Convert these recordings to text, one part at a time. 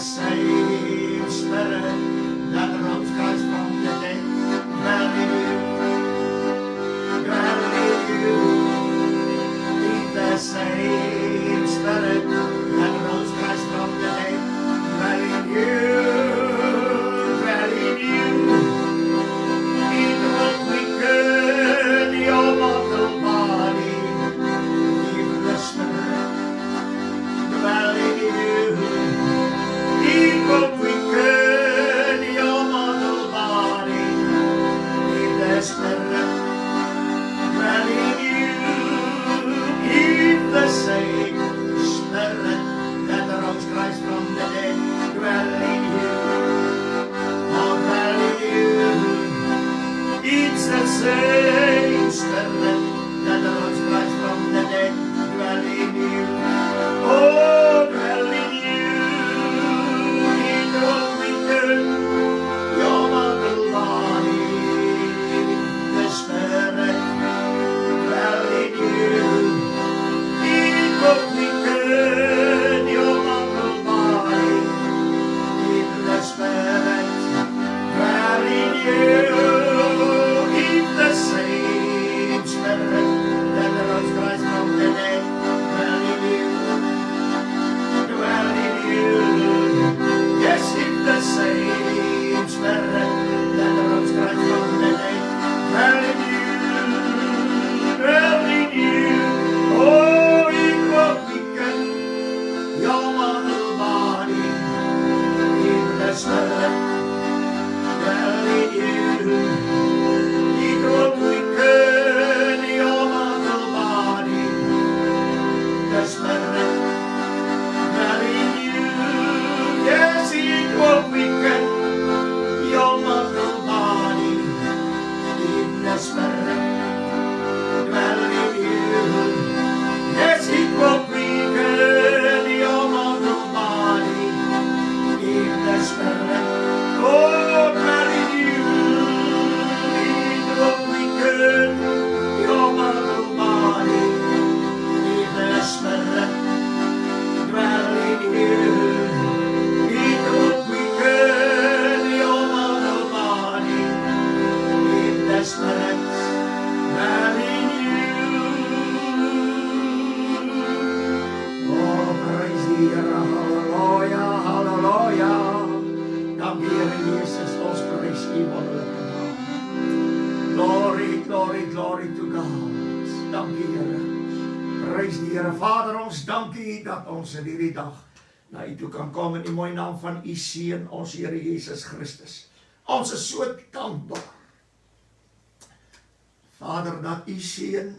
same Spirit that rose Christ from the dead, dwell in you, dwell in you. Keep the same Spirit that rose Christ from the dead, dwell in you, dwell in you. It will quicken your mortal body. Keep the Spirit dwell in you. It will quicken your mortal body. Keep the Spirit dwell in you. Keep the same Spirit that rose Christ from the dead, dwell in you. Oh, dwell in you. It's the same Spirit that rose Christ from the dead, dwell in you. Oh, dwell in you. It will quicken your mortal body. The Spirit dwell in you. It will quicken your mortal body. If the Spirit dwell in you. If the same Spirit that rose Christ from the dead dwell in you. Dwell in you. Yes, if the same Spirit that rose Christ from the dead dwell in you. Dwell in you. Oh, it will quicken your mortal body. If the Spirit dwell in you. It will quicken your mortal body. The Spirit dwell in you. Yes, it will quicken your mortal body. If the Spirit dwell in you. Yes, it will quicken your mortal body. If the Spirit, oh, dwell in you. It will quicken your mortal body. If the Spirit dwell in you. It will quicken your mortal body. If the Spirit dwell in you. Oh, praise the Hallelujah, hallelujah. Dank u, Here Jezus, ons prys u wonderlike naam. Glory, glory, glory to God. Dank u, Here. Prys die Here. Vader, ons dank u dat ons in hierdie dag na u toe kan kom in die mooie naam van u Seun, ons Here Jesus Christus. Ons is so dankbaar, Vader, dat u Seun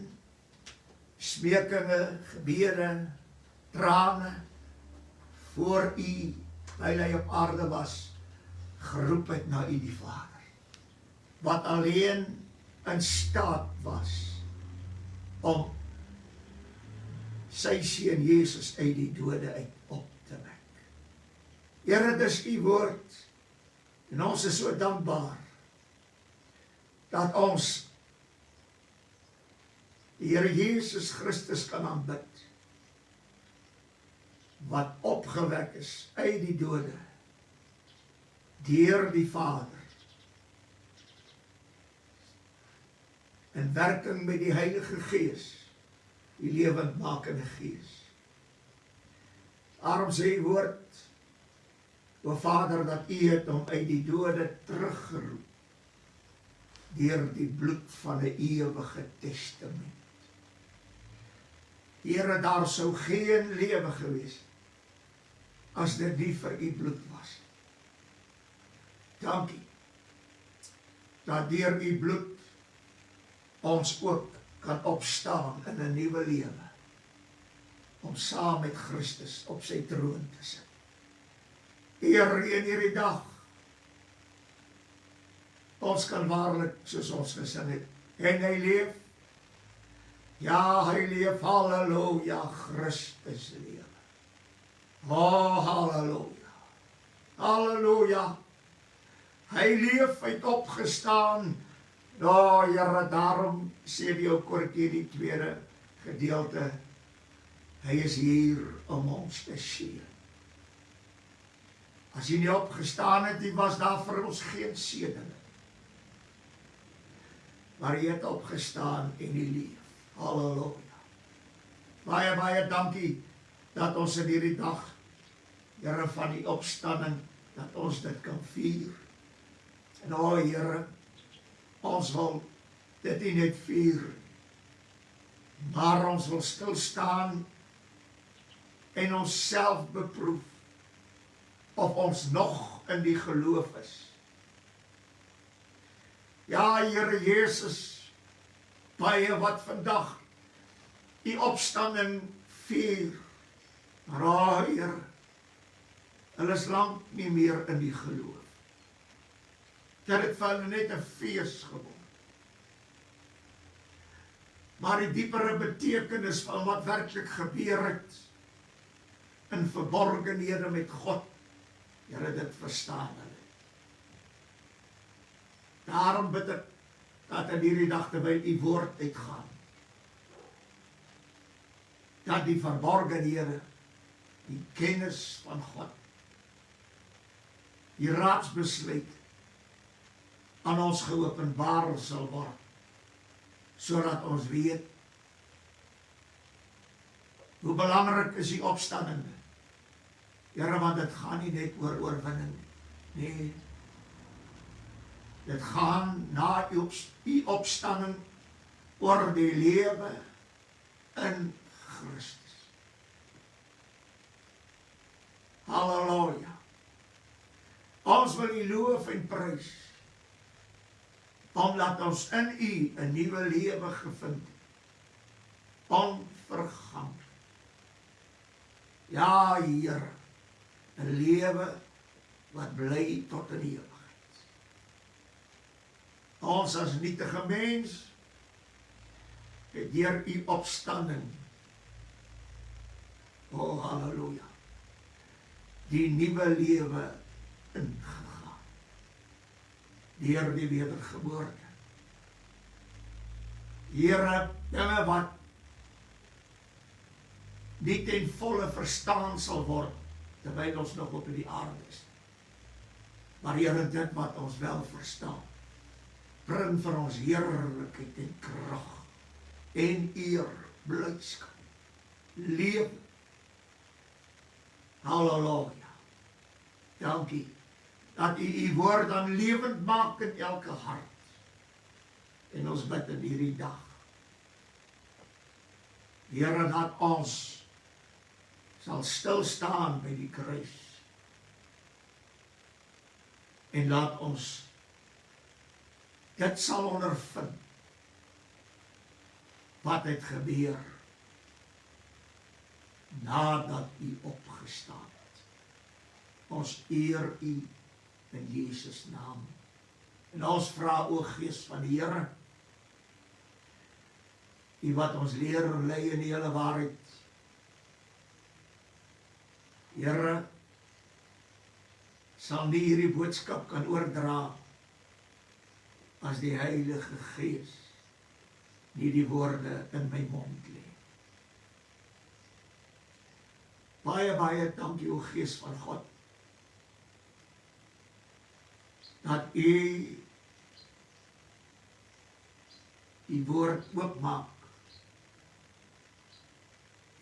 smekinge, gebede, trane voor u, terwyl hy op aarde was, geroep het na u die Vader, wat alleen in staat was om sy Seun Jesus uit die dode uit op te wek. Here, dis u woord, en ons is so dankbaar dat ons die Here Jesus Christus kan aanbid, wat opgewek is uit die dode, deur die Vader, in werking met die Heilige Gees, die lewendmakende Gees. Daarom sê die woord, o Vader, dat u het hom uit die dode teruggeroep, deur die bloed van 'n ewige testament. Here, daar sou geen lewe gewees as dit nie vir u bloed was. Dankie dat deur u bloed ons ook kan opstaan in 'n nuwe lewe, om saam met Christus op sy troon te sit. Here, in hierdie dag, ons kan waarlik, soos ons gesing het, en hy leef, ja, hy leef, halleluja, Christus lewe. Oh, halleluja, halleluja, hy leef, hy het opgestaan. Oh, Here, daarom sê die ou koortjie die tweede gedeelte, hy is hier om ons te seën. As hy nie opgestaan het, was daar vir ons geen seëning. Maar hy het opgestaan en hy leef. Halleluja. Baie, baie dankie dat ons in hierdie dag, Here, van die opstanding, dat ons dit kan vier. En o Here, ons wil dit nie net vier, maar ons wil stilstaan en ons self beproef of ons nog in die geloof is. Ja, Here Jesus, baie wat vandag die opstanding vier, maar o Here, hulle is lang nie meer in die geloof. Dat het vir hulle net 'n fees geword. Maar die diepere betekenis van wat werklik gebeur het in verborgenhede met God, Here, dit verstaan hulle. Daarom bid ek dat in hierdie dag terwyl u woord uitgaan, dat die verborgenhede, die kennis van God, die raadsbesluit aan ons geopenbaar sal word, sodat ons weet hoe belangrik is die opstanding. Here, want dit gaan nie net oor oorwinning nie. Nee, dit gaan na u opstanding oor die lewe in Christus. Halleluja. Ons wil u loof en prys, omdat ons in u 'n nuwe lewe gevind het, onverganklik. Ja, Here, 'n lewe wat bly tot in ewigheid. Ons as nietige mens het deur u opstanding, o halleluja, die nuwe lewe ingegaan, deur die wedergeboorte. Here, dinge wat nie ten volle verstaan sal word, terwyl ons nog op die aarde is. Maar Here, dit wat ons wel verstaan, bring vir ons heerlikheid en krag en eer, blydskap, lewe. Halleluja. Dankie dat u woord dan lewend maak in elke hart. En ons bid in hierdie dag, Here, dat ons sal stilstaan by die kruis en laat ons dit sal ondervind wat het gebeur nadat u opgestaan het. Ons eer u in Jesus naam. En ons vra, o Gees van die Here, u wat ons leer en lei in die hele waarheid. Here, sal nie hierdie boodskap kan oordra as die Heilige Gees nie die woorde in my mond lê. Baie, baie dankie, o Gees van God, dat u die woord oopmaak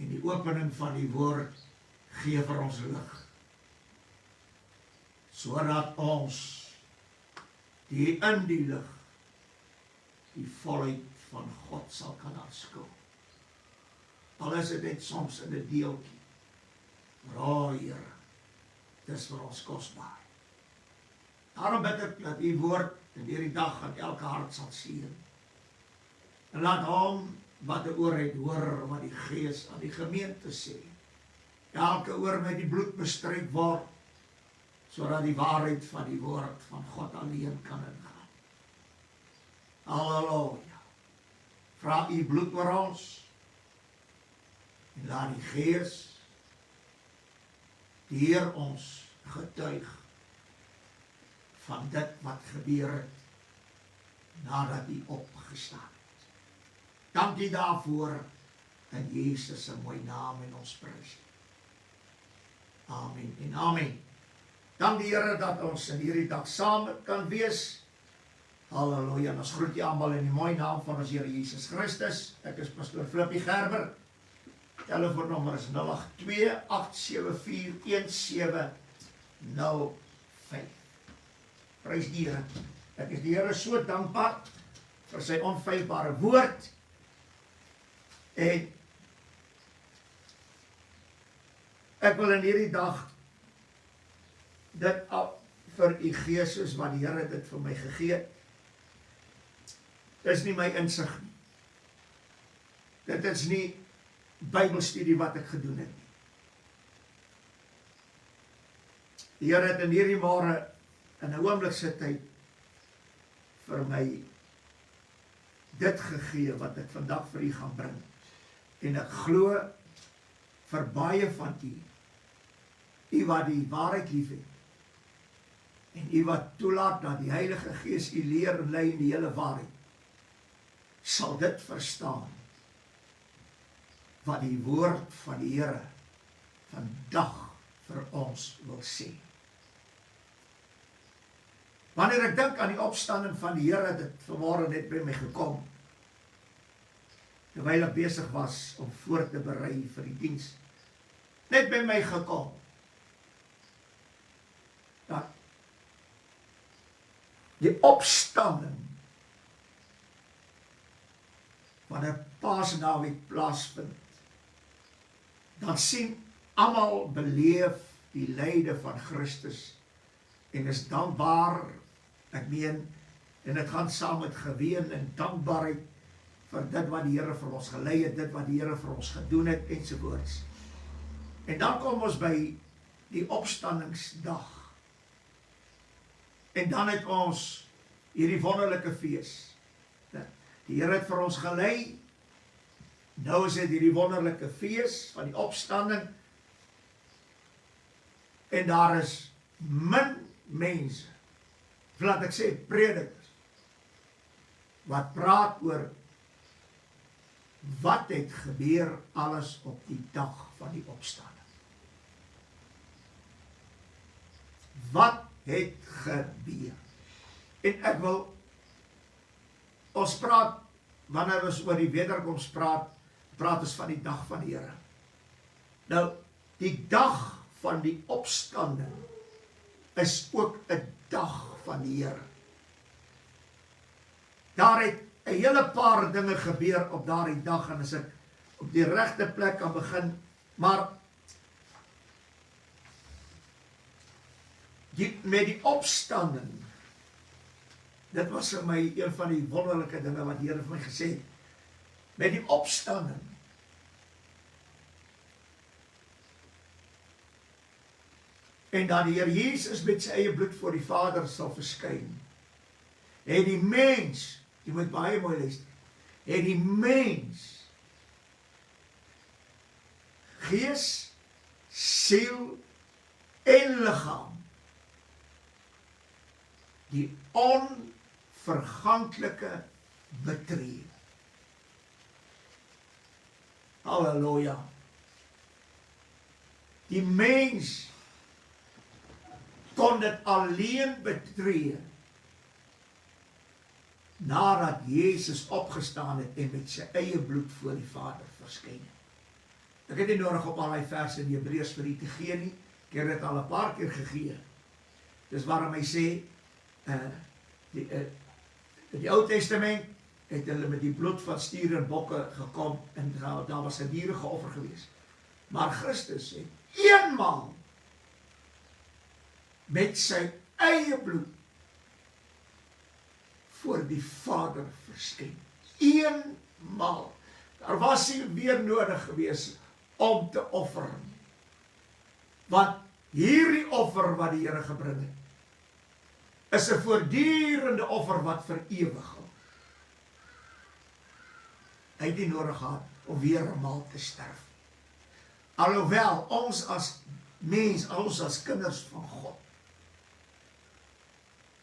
en die opening van die woord gee vir ons lig, sodat ons in die lig die volheid van God sal kan aanskou. Al is dit net soms in 'n deeltjie, maar o Here, dis vir ons kosbaar. Daarom bid ek dat u woord in hierdie dag aan elke hart sal seën. En laat hom wat 'n oor het hoor wat die Gees aan die gemeente sê. Elke oor met die bloed bestryk word, sodat die waarheid van die woord van God alleen kan ingaan. Halleluja. Vra u bloed oor ons en laat die Gees deur ons getuig van dit wat gebeur het nadat u opgestaan het. Dankie daarvoor in Jesus se mooi naam en ons prys. Amen en amen. Dank die Here dat ons in hierdie dag saam kan wees. Halleluja, en ons groet julle almal in die mooi naam van ons Here Jesus Christus. Ek is pastoor Flippie Gerber. Telefoonnommer is 082-874-1705. Prys die Here. Ek is die Here so dankbaar vir sy onfeilbare woord. En ek wil in hierdie dag dit vir u gee soos wat die Here dit vir my gegee het. Dit is nie my insig nie. Dit is nie Bybelstudie wat ek gedoen het nie. Die Here het in hierdie môre in 'n oomblikse tyd vir my dit gegee wat ek vandag vir u gaan bring. En ek glo vir baie van u wat die waarheid liefhet, en u wat toelaat dat die Heilige Gees u leer en lei in die hele waarheid, sal dit verstaan wat die woord van die Here vandag vir ons wil sê. Wanneer ek dink aan die opstanding van die Here, dit vanmôre net by my gekom, terwyl ek besig was om voor te berei vir die diens, net by my gekom, dat die opstanding wanneer Paasnaweek plaasvind, dan sien almal beleef die lyde van Christus en is dankbaar, ek meen, en dit gaan saam met geween en dankbaarheid vir dit wat die Here vir ons gelei het, dit wat die Here vir ons gedoen het, ensovoorts. En dan kom ons by die opstandingsdag. En dan het ons hierdie wonderlike fees. Die Here het vir ons gelei. Nou is dit hierdie wonderlike fees van die opstanding. En daar is min mense, laat ek sê predikers, wat praat oor wat het gebeur alles op die dag van die opstanding. Wat het gebeur? En ek wil, ons praat, wanneer ons oor die wederkoms praat ons van die dag van die Here. Nou, die dag van die opstanding is ook 'n dag van die Here. Daar het 'n hele paar dinge gebeur op daardie dag, en as ek op die regte plek kan begin, maar met die opstanding, dit was vir my een van die wonderlike dinge wat die Here vir my gesê het. Met die opstanding en dat die Here Jesus met sy eie bloed voor die Vader sal verskyn, het die mens, jy moet baie mooi luister, het die mens gees, siel en liggaam die onverganklike betree. Halleluja. Die mens kon dit alleen betree nadat Jezus opgestaan het en met sy eie bloed voor die Vader verskyn het. Ek het nie nodig op al die verse in Hebreërs vir u te gee nie, ek het dit al 'n paar keer gegee. Dis waarom hy sê, die Ou Testament het hulle met die bloed van stiere en bokke gekom, en daar was 'n dierige offer gewees. Maar Christus het eenmaal met sy eie bloed voor die Vader verskyn. Eenmaal. Daar was nie weer nodig gewees om te offer. Want hierdie offer wat die Here gebring het, is 'n voortdurende offer wat vir ewig hou. Hy het nie nodig gehad om weer eenmaal te sterf. Alhoewel ons as mens, ons as kinders van God,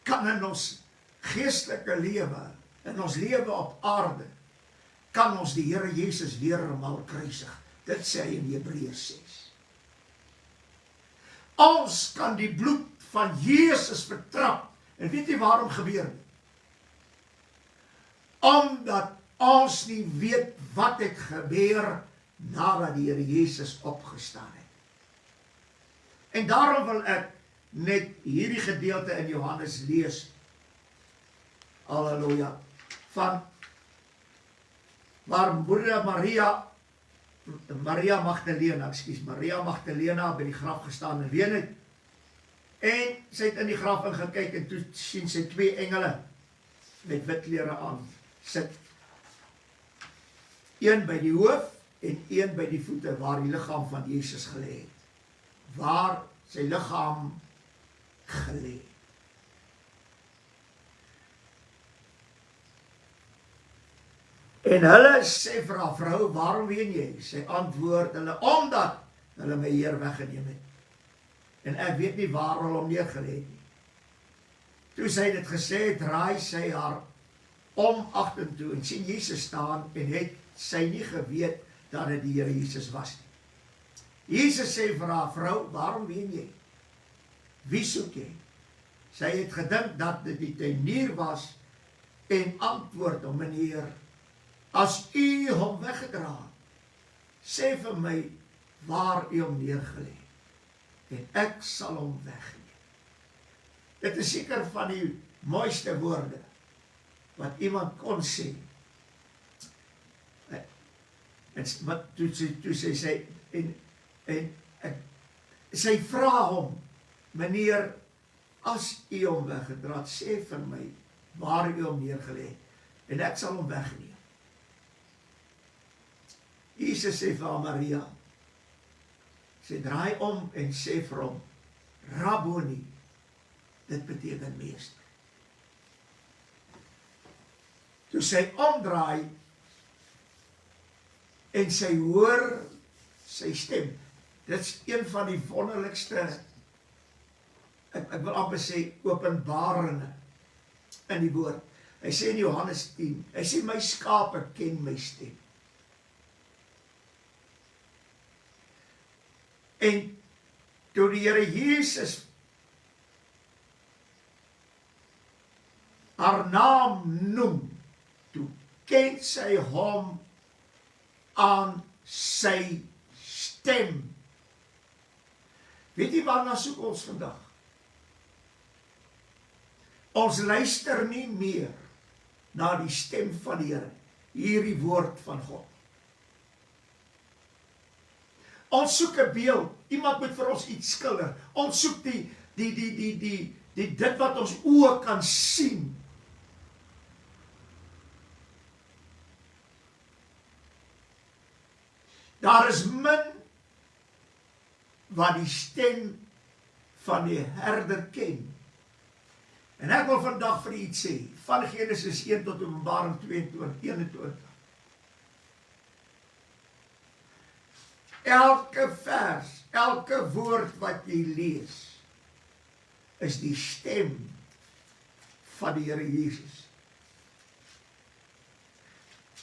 kan in ons geestelike lewe, in ons lewe op aarde, kan ons die Here Jesus weer eenmaal kruisig. Dit sê hy in Hebreërs 6. Ons kan die bloed van Jesus vertrap. En weet jy waarom gebeur nie? Omdat ons nie weet wat het gebeur nadat die Here Jesus opgestaan het. En daarom wil ek net hierdie gedeelte in Johannes lees. Halleluja. Van waar moeder Maria Magdalena by die graf gestaan en ween het. En sy het in die graf ingekyk en toe sien sy 2 engele met wit klere aan sit. Een by die hoof en een by die voete waar die liggaam van Jesus gelê het. Waar sy liggaam gelê het. En hulle sê vir haar vrou, waarom ween jy? Sy antwoord hulle, omdat hulle my Heer weggeneem het. En ek weet nie waar hulle hom neergelê het nie. Toe sy dit gesê het, draai sy haar om agtertoe en sien Jesus staan en het sy nie geweet dat dit die Here Jesus was nie. Jesus sê vir haar vrou, waarom ween jy? Wie soek jy? Sy het gedink dat dit die tuinier was en antwoord hom, meneer, as u hom weggedra het, sê vir my waar u hom neergelê het en ek sal hom wegneem. Dit is seker van die mooiste woorde wat iemand kon sê. En wat toe sy sê sy vra hom, meneer, as u hom weggedra het, sê vir my waar u hom neergelê het en ek sal hom wegneem. Jesus sê vir haar Maria, sy draai om en sê vir hom, Rabboni, dit beteken meester. Toe sy omdraai en sy hoor sy stem, dit is een van die wonderlikste, ek wil amper sê, openbaringe in die woord. Hy sê in Johannes 10, hy sê my skape ken my stem. En toe die Here Jesus haar naam noem, toe ken sy hom aan sy stem. Weet jy waarna soek ons vandag? Ons luister nie meer na die stem van die Here, hierdie woord van God. Ons soek 'n beeld, iemand moet vir ons iets skilder. Ons soek dit wat ons oë kan sien. Daar is min wat die stem van die herder ken. En ek wil vandag vir u iets sê, van Genesis 1 tot Openbaring 22:21. Elke vers, elke woord wat jy lees, is die stem van die Here Jesus.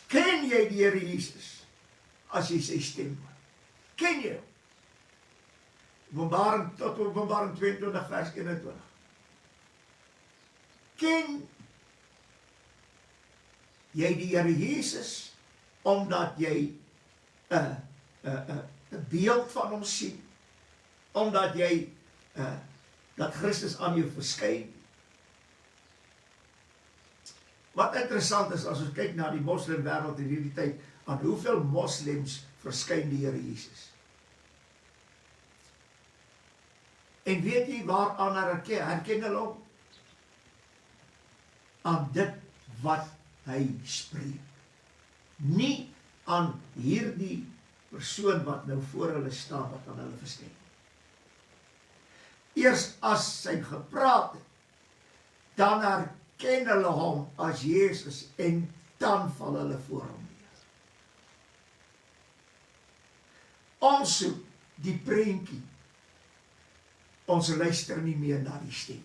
Ken jy die Here Jesus as jy sy stem hoor? Ken jy hom? Openbaring 22 vers 21. Ken jy die Here Jesus omdat jy 'n beeld van hom sien, omdat jy dat Christus aan jou verskyn? Wat interessant is, as ons kyk na die moslimwêreld in hierdie tyd, aan hoeveel moslems verskyn die Here Jesus? En weet jy waaraan herken hulle hom? Aan dit wat hy spreek. Nie aan hierdie persoon wat nou voor hulle staan, wat aan hulle verskyn. Eers as hy gepraat het, dan herken hulle hom as Jesus en dan val hulle voor hom neer. Ons soek die prentjie. Ons luister nie meer na die stem.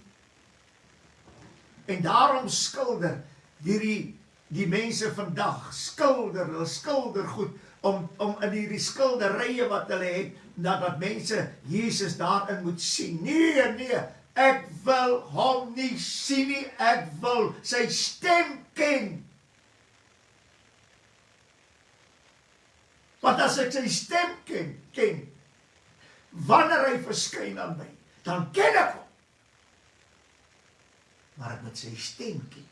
En daarom skilder die mense vandag, hulle skilder goed, om in hierdie skilderye wat hulle het, dat mense Jesus daarin moet sien. Nee, Ek wil hom nie sien nie, ek wil sy stem ken. Want as ek sy stem ken, wanneer hy verskyn aan my, dan ken ek hom. Maar ek moet sy stem ken.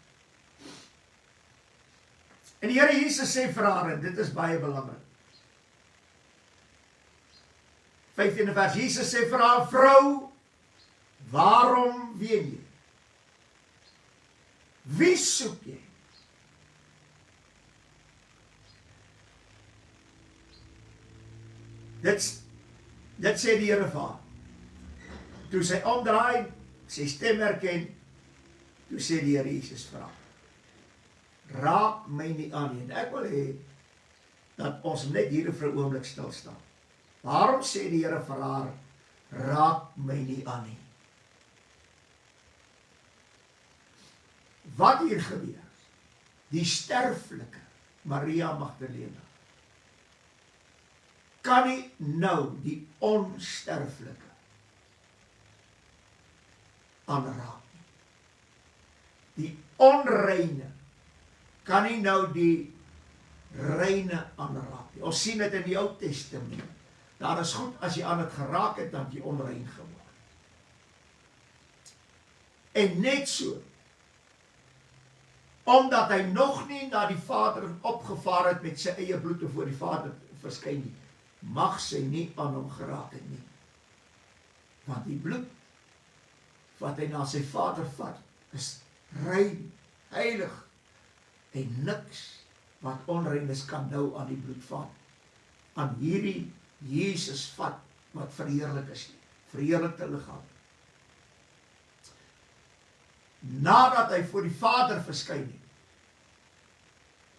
En die Here Jesus sê vir haar, en dit is baie belangrik. 15de vers, Jesus sê vir haar, vrou, waarom ween jy? Wie soek jy? Dit sê die Here vir haar. Toe sy omdraai, sy stem herken, toe sê die Here Jesus vir haar, raak my nie aan nie. En ek wil hê dat ons net hier vir 'n oomblik stil staan. Waarom sê die Here vir haar, raak my nie aan nie? Wat hier gebeur? Die sterflike Maria Magdalena kan nie nou die onsterflike aanraak nie. Die onreine kan nie nou die reine aanraak nie. Ons sien dit in die Ou Testament. Daar is goed, as jy aan het geraak het, dan jy onrein geword. En net so, omdat hy nog nie na die Vader opgevaar het met sy eie bloed voor die Vader verskyn nie, mag sy nie aan hom geraak het nie. Want die bloed wat hy na sy Vader vat, is rein, heilig, en niks wat onrein is kan nou aan die bloed vat. Aan hierdie Jesus vat wat verheerlik is, verheerlikte liggaam. Nadat hy voor die Vader verskyn het,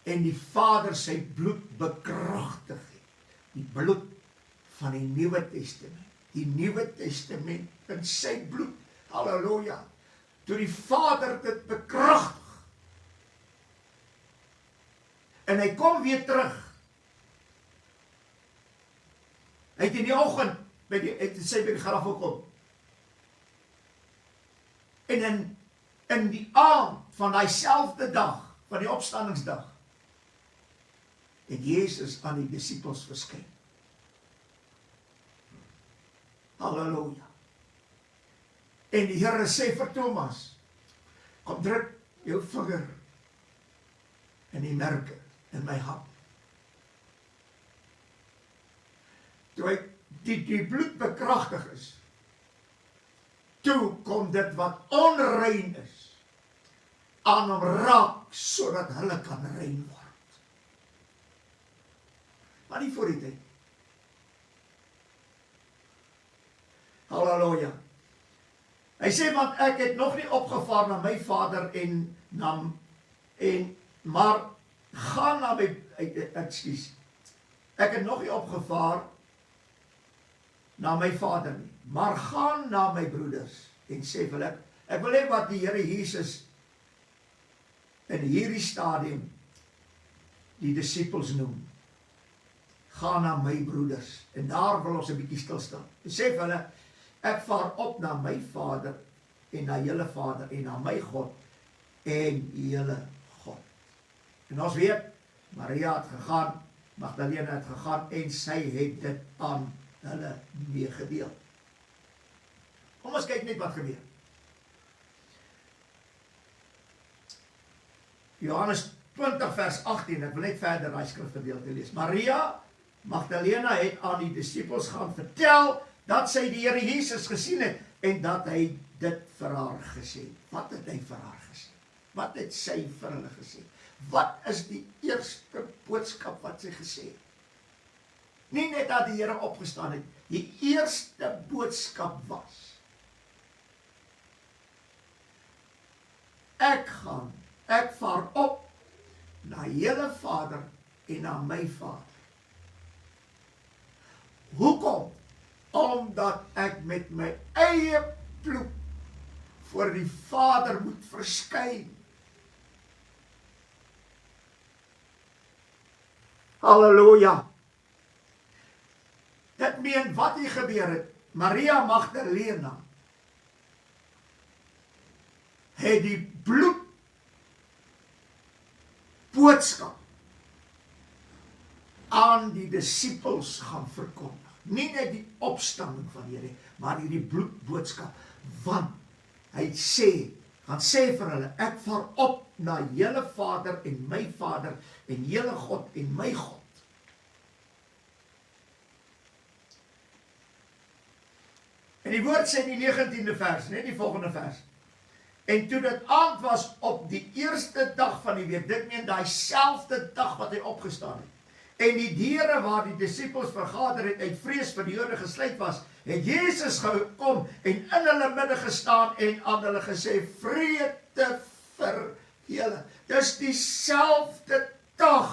en die Vader sy bloed bekragtig het, die bloed van die Nuwe Testament, die Nuwe Testament in sy bloed, halleluja, toe die Vader dit bekragtig, en hy kom weer terug, hy het in die oggend, het sy by die graf gekom, en in die aand van die selfde dag, van die opstandingsdag, het Jezus aan die disciples verskyn. Halleluja. En die Here sê vir Thomas, kom druk jou vinger in die merke in my hand. Toe hy die bloed bekragtig is, toe kom dit wat onrein is, aan hom raak, sodat hulle kan rein word. Maar nie voor die tyd. Halleluja. Hy sê, want ek het nog nie opgevaar na my Vader maar gaan na my, ek het nog nie opgevaar na my Vader nie, maar gaan na my broeders en sê vir hulle, ek wil hê wat die Here Jesus in hierdie stadium die disciples noem, gaan na my broeders, en daar wil ons 'n bietjie stil staan. En sê vir hulle, ek vaar op na my Vader, en na julle Vader, en na my God, en julle God. En ons weet, Maria het gegaan, Magdalena het gegaan, en sy het dit aan hulle meegedeel. Kom ons kyk net wat gebeur. Johannes 20 vers 18, ek wil net verder die skrifgedeelte lees. Maria Magdalena het aan die disciples gaan vertel dat sy die Here Jesus gesien het en dat hy dit vir haar gesê. Wat het hy vir haar gesê? Wat het sy vir hulle gesê? Wat is die eerste boodskap wat sy gesê het? Nie net dat die Here opgestaan het, die eerste boodskap was, ek vaar op na julle Vader en na my Vader. Hoekom? Omdat ek met my eie bloed voor die Vader moet verskyn. Halleluja. Dit meen wat hier gebeur het. Maria Magdalena het die bloedboodskap aan die disippels gaan verkondig. Nie net die opstanding van die Here, maar hierdie bloedboodskap. Want hy gaan sê vir hulle, ek vaar op na julle Vader en my Vader en julle God en my God. En die woord sê in die 19de vers, net die volgende vers. En toe dit aand was op die eerste dag van die week, dit meen daai selfde dag wat hy opgestaan het, en die deure waar die disippels vergader het uit vrees vir die Jode gesluit was, het Jesus gekom en in hulle midde gestaan en aan hulle gesê, vrede vir julle. Dis dieselfde dag.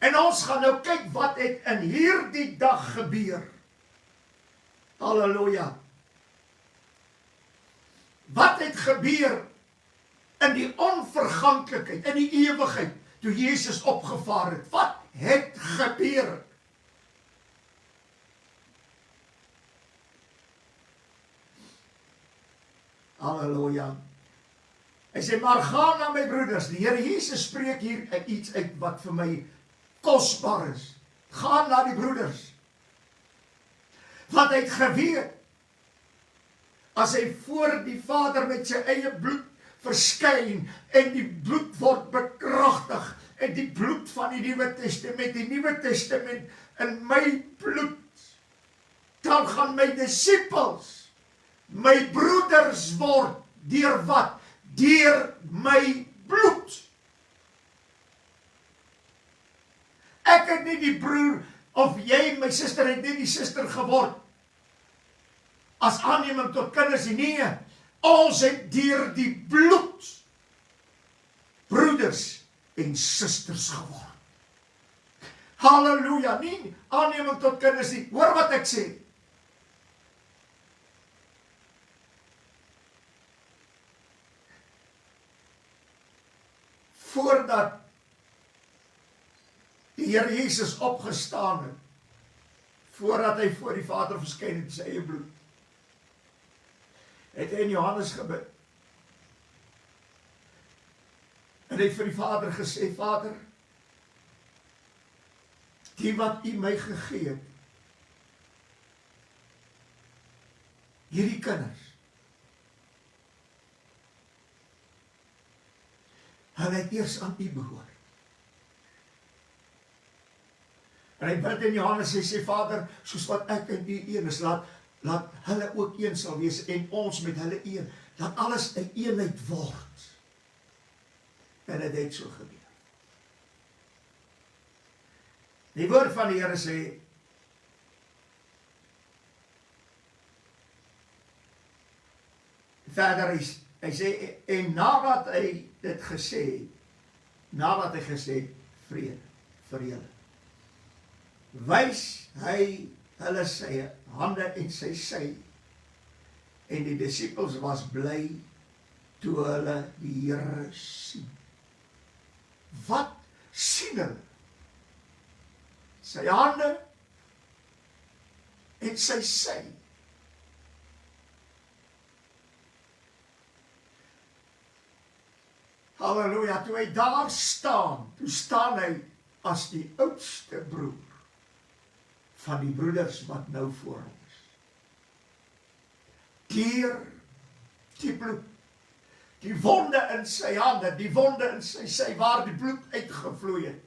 En ons gaan nou kyk wat het in hierdie dag gebeur. Halleluja. Wat het gebeur in die onverganklikheid, in die ewigheid, toe Jesus opgevaar het? Wat het gebeur? Halleluja. Hy sê, maar gaan na my broeders. Die Here Jesus spreek hier iets uit wat vir my kosbaar is. Gaan na die broeders. Wat hy het geweet, as hy voor die Vader met sy eie bloed verskyn, en die bloed word bekragtig, en die bloed van die Nuwe Testament, die Nuwe Testament in my bloed, dan gaan my disippels, my broeders word, deur wat? Deur my bloed. Ek het nie die broer, of jy, my suster, het nie die suster geword, as aanneming tot kinders, nie. Ons het deur die bloed broeders en susters geword. Halleluja, nie aanneming tot kinders nie. Hoor wat ek sê. Voordat die Here Jesus opgestaan het, voordat hy voor die Vader verskyn het, sy eie bloed, het hy in Johannes gebid. En hy het vir die Vader gesê, Vader, die wat U my gegee het, hierdie kinders, hulle het eers aan U behoort. En hy bid in Johannes, hy sê, Vader, soos wat ek en U een is, laat hulle ook een sal wees, en ons met hulle een, dat alles 'n eenheid word. En dit het so gebeur. Die woord van die Here sê, verder hy sê, en nadat hy dit gesê, vrede vir julle, wys hy hulle sy hande en sy sy, en die disippels was bly toe hulle die Here sien. Wat sien hulle? Sy hande en sy sy. Halleluja, toe hy daar staan, toe staan hy as die oudste broer van die broeders wat nou voor hom is. Deur die bloed, die wonde in sy hande, die wonde in sy sy, waar die bloed uitgevloei het,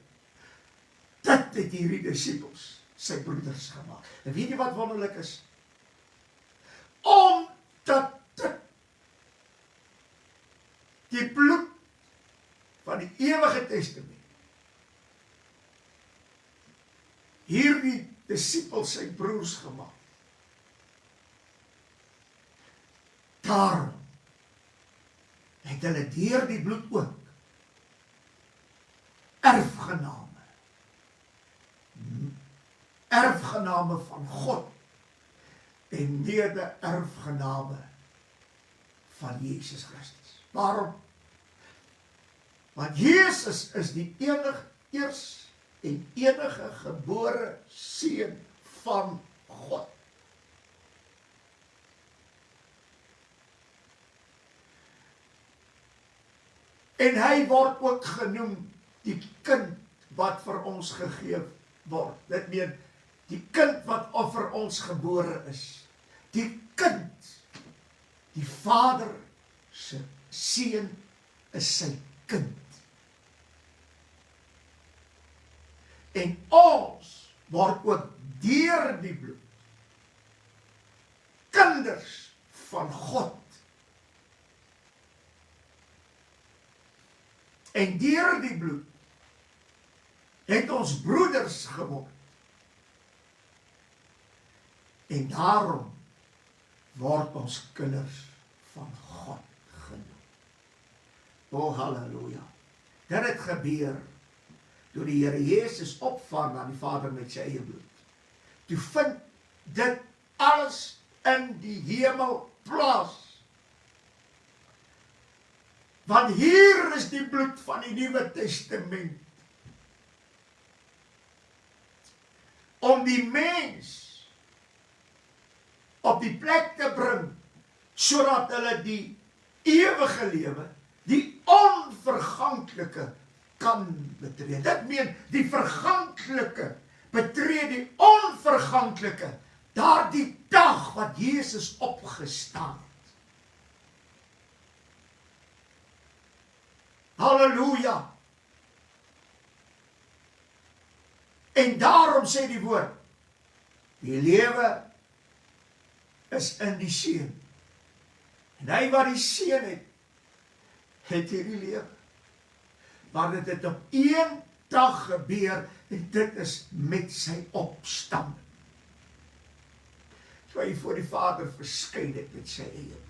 dit het hierdie disippels, sy broeders gemaak. En weet jy wat wonderlik is? Omdat dit die bloed van die ewige testament hierdie disippels sy broers gemaak. Daarom het hulle deur die bloed ook erfgename van God en mede-erfgename van Jesus Christus. Waarom? Want Jesus is die eers en enige gebore seun van God. En hy word ook genoem die kind wat vir ons gegee word. Dit meen, die kind wat vir ons gebore is. Die kind, die Vader se seun is sy kind. En ons word ook deur die bloed kinders van God. En deur die bloed het ons broeders geword. En daarom word ons kinders van God genoem. O, halleluja. Dit het gebeur toe die Here Jesus opvaar na die Vader met sy eie bloed. Toe vind dit alles in die hemel plaas. Want hier is die bloed van die Nuwe Testament. Om die mens op die plek te bring, sodat hulle die ewige lewe, die onverganklike kan betree. Dit meen, die verganklike betree die onverganklike, daardie dag wat Jesus opgestaan het. Halleluja! En daarom sê die woord, die lewe is in die Seun. En hy wat die Seun het, het hierdie lewe. Maar dit het op een dag gebeur, en dit is met sy opstanding. So hy voor die Vader verskyn het met sy eie.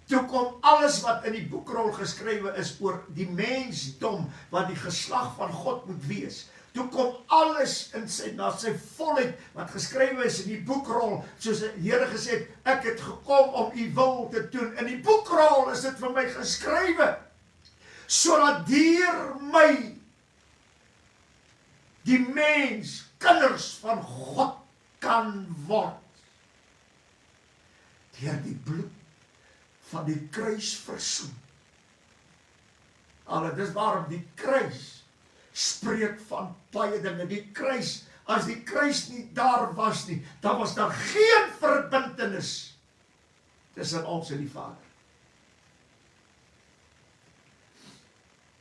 Toe kom alles wat in die boekrol geskrywe is oor die mensdom, wat die geslag van God moet wees. Toe kom alles in na sy volheid, wat geskrywe is in die boekrol, soos die Here gesê het, ek het gekom om u wil te doen. In die boekrol is dit vir my geskrywe, sodat deur my die mens kinders van God kan word. Deur die bloed van die kruis versoen. Dis waarom die kruis spreek van baie dinge. Die kruis, as die kruis nie daar was nie, dan was daar geen verbintenis tussen ons en die Vader.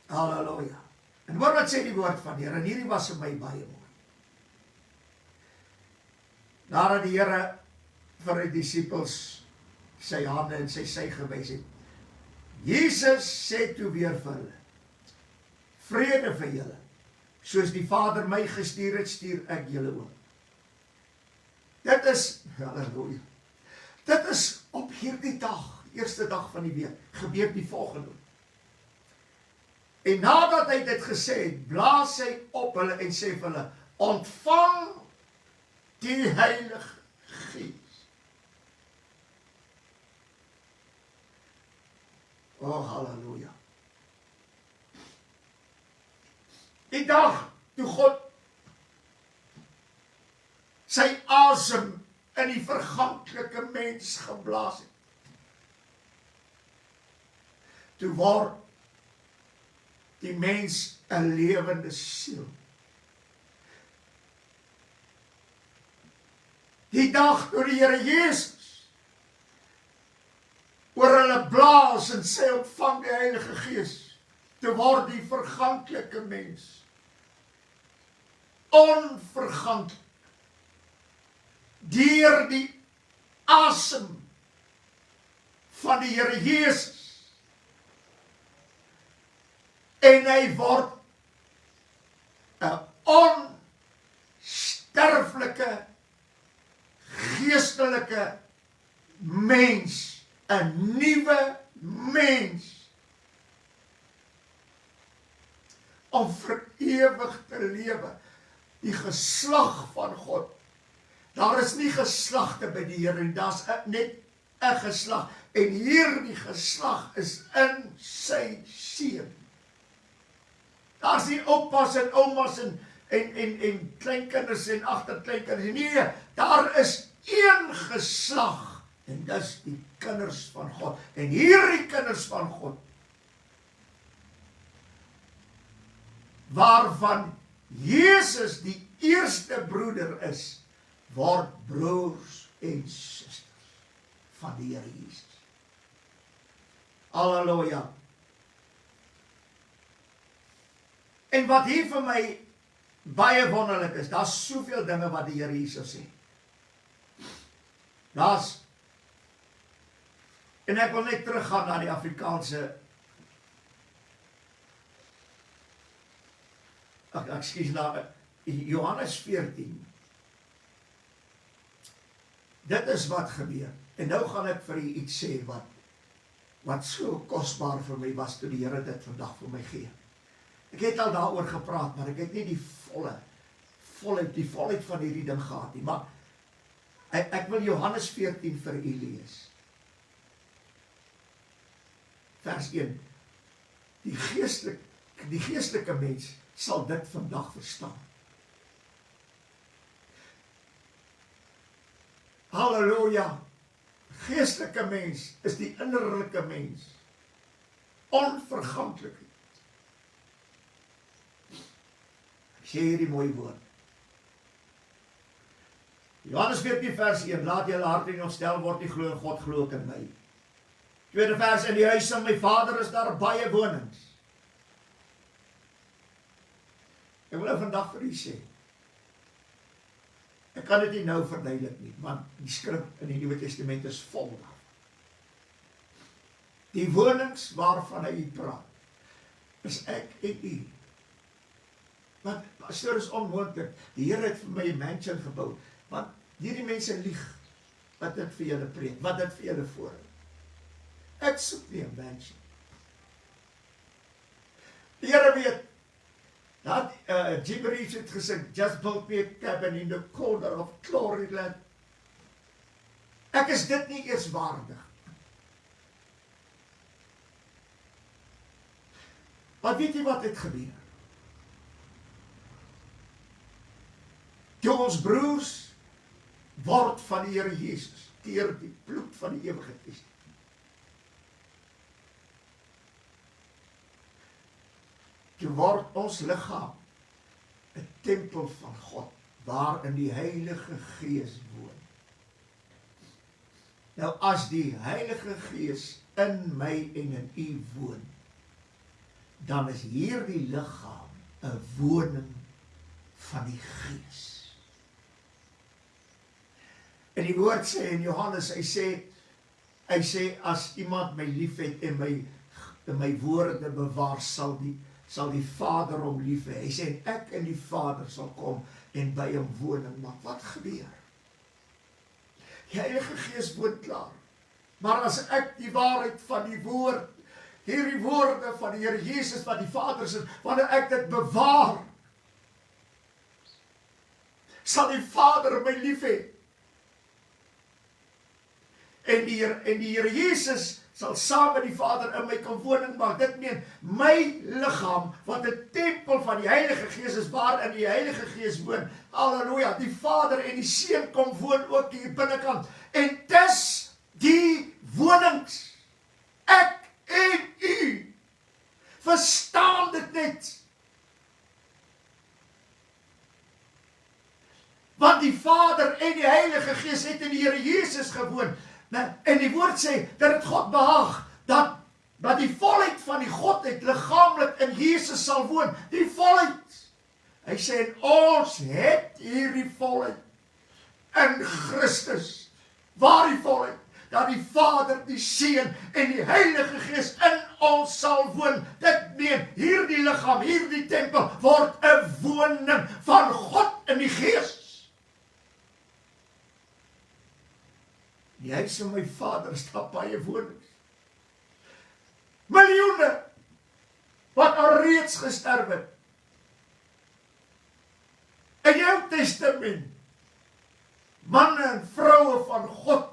Halleluja. En hoor wat sê die woord van die Here, en hierdie was vir my baie mooi. Nadat die Here vir die disippels sy hande en sy sy gewys het, Jesus sê toe weer vir hulle, vrede vir julle, soos die Vader my gestuur het, stuur ek julle ook. Dit is, halleluja, dit is op hierdie dag, eerste dag van die week, gebeur die volgende. En nadat hy dit gesê het, blaas hy op hulle en sê vir hulle, ontvang die Heilige Gees. Oh, halleluja. Die dag toe God sy asem in die verganklike mens geblaas het, toe word die mens 'n lewende siel. Die dag toe die Here Jesus oor hulle blaas en sê ontvang die Heilige Gees, toe word die verganklike mens onverganklik deur die asem van die Here Jesus, en hy word 'n onsterflike geestelike mens, 'n nuwe mens, om vir ewig te lewe, die geslag van God. Daar is nie geslagte by die Here, daar's net 'n geslag, en hierdie geslag is in sy Seun. Daar's nie oupas en oumas en kleinkinders en agterkleinkinders. Nee, daar is een geslag, En dis die kinders van God. En hierdie kinders van God, waarvan Jesus die eerste broeder is, word broers en susters van die Here Jesus. Halleluja. En wat hier vir my baie wonderlik is, daar's soveel dinge wat die Here Jesus sê. En ek wil net teruggaan na die Afrikaanse, ekskuus, na Johannes 14. Dit is wat gebeur. En nou gaan ek vir u iets sê wat so kosbaar vir my was toe die Here dit vandag vir my gee. Ek het al daaroor gepraat, maar ek het nie die volheid van hierdie ding gehad nie. Maar ek wil Johannes 14 vir u lees. Vers 1. Die geestelike mens sal dit vandag verstaan. Halleluja. Geestelike mens is die innerlike mens. Onverganklikheid. Ek sê hierdie mooi woord. Johannes 14 vers 1. Laat julle harte nie ontstel word nie, glo in God, glo ook in my. Tweede vers, in die huis van my Vader is daar baie wonings. Ek wil nou vandag vir u sê, ek kan dit nie nou verduidelik nie, want die skrif in die Nuwe Testament is vol daarvan. Die wonings waarvan hy praat, is ek en u. Want pastor is onmoontlik. Die Here het vir my 'n mansion gebou, want hierdie mense lieg wat dit vir julle preek, wat dit vir julle voorhou. Ek soek nie 'n mansion. Die Here weet, dat Jim Reeves het gesê, just build me a cabin in the corner of Gloryland. Ek is dit nie eers waardig. Maar weet jy wat het gebeur? Toe ons broers word van die Here Jesus, deur die bloed van die ewige testament. Toe word ons liggaam 'n tempel van God, waarin die Heilige Gees woon. Nou as die Heilige Gees in my en in u woon, dan is hierdie liggaam 'n woning van die Gees. En die woord sê in Johannes, hy sê as iemand my liefhet en my woorde bewaar, sal die Vader hom lief hê. Hy sê, ek en die Vader sal kom en by hom woning maak. Wat gebeur? Die Heilige Gees woon klaar. Maar as ek die waarheid van die woord, hierdie woorde van die Here Jesus wat die Vader sê, wanneer ek dit bewaar, sal die Vader my lief hê. En die Here Jesus sal saam met die Vader in my kan woning maak. Dit meen, my liggaam, wat 'n tempel van die Heilige Gees is, waarin die Heilige Gees woon. Halleluja, die Vader en die Seun kom woon ook hier binnekant. En dis die wonings. Ek en u. Verstaan dit net. Want die Vader en die Heilige Gees het in die Here Jesus gewoon. En die woord sê, dat het God behaag, dat die volheid van die Godheid liggaamlik in Jesus sal woon. Die volheid. Hy sê, en ons het hierdie volheid in Christus. Waar die volheid? Dat die Vader, die Seun en die Heilige Gees in ons sal woon. Dit meen, hierdie liggaam, hierdie tempel, word 'n woning van God in die Gees. Die huis van my Vader is daar baie wonings. Miljoene wat alreeds gesterf het. In jou testament, manne en vroue van God,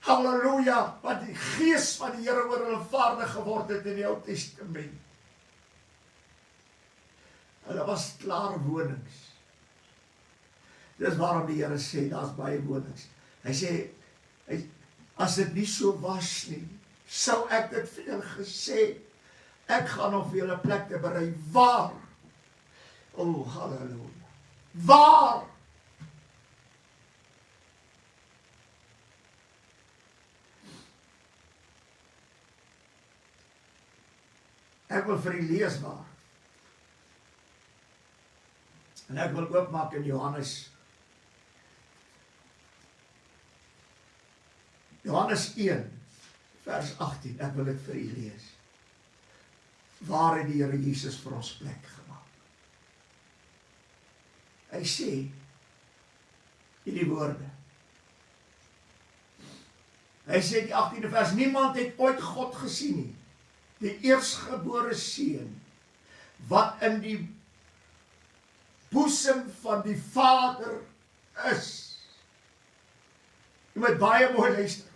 halleluja, wat die Gees van die Here oor hulle vaardig geword het in jou testament. Hulle was klaar wonings. Dis waarom die Here sê, daar's baie wonings. Hy sê, As dit nie so was nie, sou ek dit vir julle gesê, ek gaan om vir julle plek te berei. Waar? O, halleluja. Waar? Ek wil vir u lees waar. En ek wil oopmaak in Johannes 1 vers 18, ek wil dit vir u lees. Waar het die Here Jesus vir ons plek gemaak? Hy sê hierdie woorde. Hy sê die 18de vers, niemand het ooit God gesien nie. Die eersgebore seun, wat in die boesem van die Vader is. Jy moet baie mooi luister.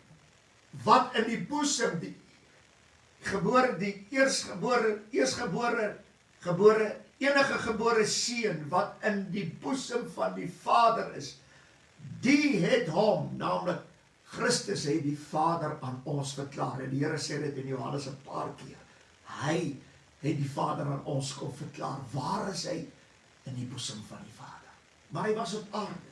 Wat in die boesem, die enige gebore seun, wat in die boesem van die Vader is, die het hom, naamlik Christus, het die Vader aan ons verklaar. En die Here sê dit in Johannes 'n paar keer. Hy het die Vader aan ons kom verklaar. Waar is hy? In die boesem van die Vader. Maar hy was op aarde.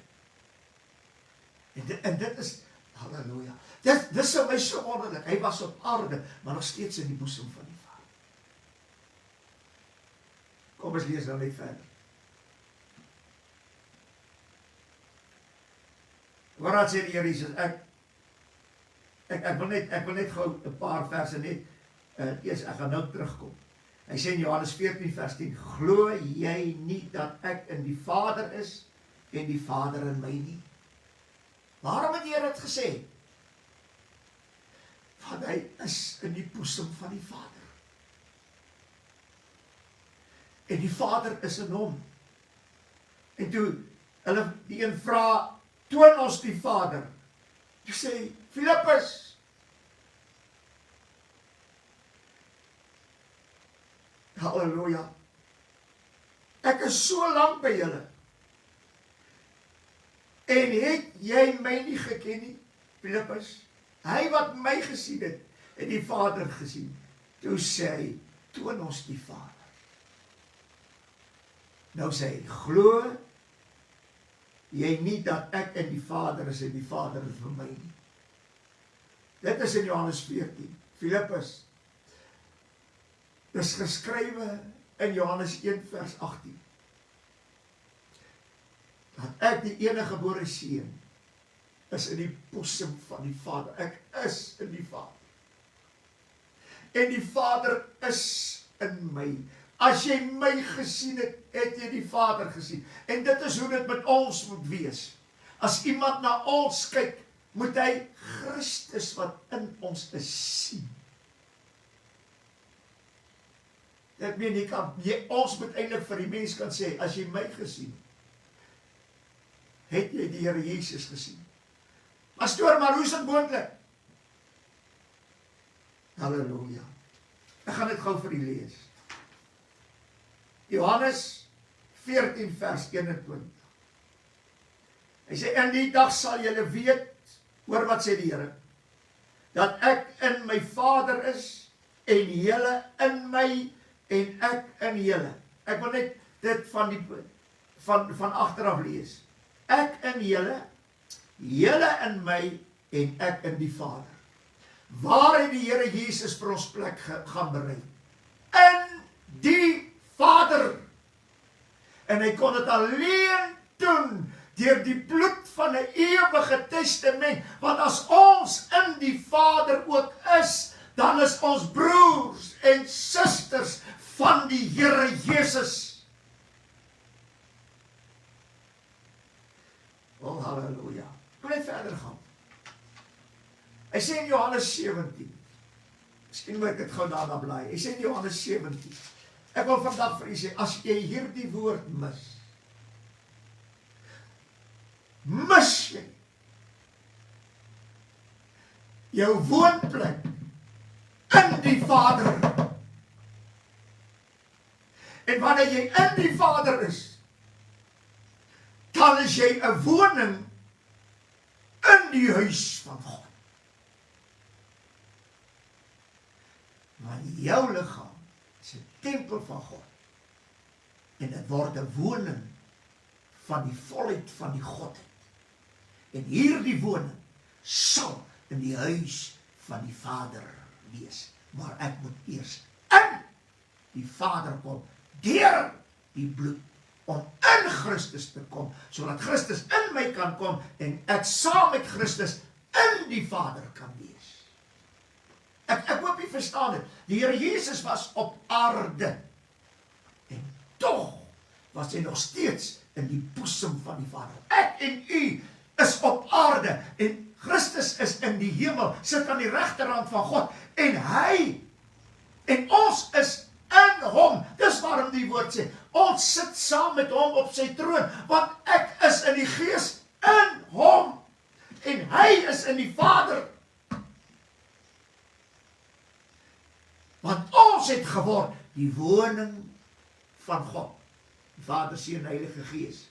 En dit is, halleluja, dit is vir my so wonderlik. Hy was op aarde, maar nog steeds in die boesem van die Vader. Kom ons lees nou net verder. Wat sê die Here Jesus? Ek wil net gou 'n paar verse net eers, ek gaan nou terugkom. Hy sê in Johannes 14 vers 10, glo jy nie dat ek in die Vader is en die Vader in my nie? Waarom het die Here dit gesê? Want hy is in die boesem van die Vader. En die Vader is in hom. En toe hulle die een vra, toon ons die Vader. Toe sê Filippus, halleluja, ek is so lank by julle, en het jy my nie geken nie, Filippus? Hy wat my gesien het, het die Vader gesien. Toe sê hy, toon ons die Vader. Nou sê hy, glo jy nie dat ek in die Vader is en die Vader is vir my nie. Dit is in Johannes 14. Filippus, dis geskrywe in Johannes 1 vers 18. Dat ek die enige gebore seun is in die boesem van die Vader. Ek is in die Vader. En die Vader is in my. As jy my gesien het, het jy die Vader gesien. En dit is hoe dit met ons moet wees. As iemand na ons kyk, moet hy Christus wat in ons is sien. Dit meen ons moet eintlik vir die mens kan sê, as jy my gesien, het jy die Here Jesus gesien. Pastoor, maar hoe is dit moontlik? Halleluja. Ek gaan dit gou vir u lees. Johannes 14 vers 21. Hy sê, in die dag sal julle weet, hoor wat sê die Here, dat ek in my Vader is, en julle in my, en ek in julle. Ek wil net dit van agteraf lees. Ek in julle, julle in my, en ek in die Vader. Waar het die Here Jesus vir ons plek gaan berei? In die Vader. En hy kon dit alleen doen deur die bloed van 'n ewige testament, want as ons in die Vader ook is, dan is ons broers en susters van die Here Jesus. Oh, halleluja. Kom net verder gaan. Hy sê in Johannes 17, miskien moet ek dit gou daarna blaai. Hy sê in Johannes 17, ek wil vandag vir u sê, as jy hierdie woord mis jy jou woonplek in die Vader. En wanneer jy in die Vader is, dan is jy 'n woning in die huis van God. Maar jou liggaam is 'n tempel van God. En dit word 'n woning van die volheid van die Godheid. En hierdie woning sal in die huis van die Vader wees. Maar ek moet eers in die Vader kom, deur die bloed, om in Christus te kom, sodat Christus in my kan kom, en ek saam met Christus in die Vader kan wees. Ek hoop jy verstaan dit. Die Here Jesus was op aarde, en tog was hy nog steeds in die boesem van die Vader. Ek en u is op aarde, en Christus is in die hemel, sit aan die regterhand van God, en hy, en ons is in hom. Dis waarom die woord sê, ons sit saam met hom op sy troon, want ek is in die Gees in hom, en hy is in die Vader. Want ons het geword die woning van God, die Vader, Seun en Heilige Gees.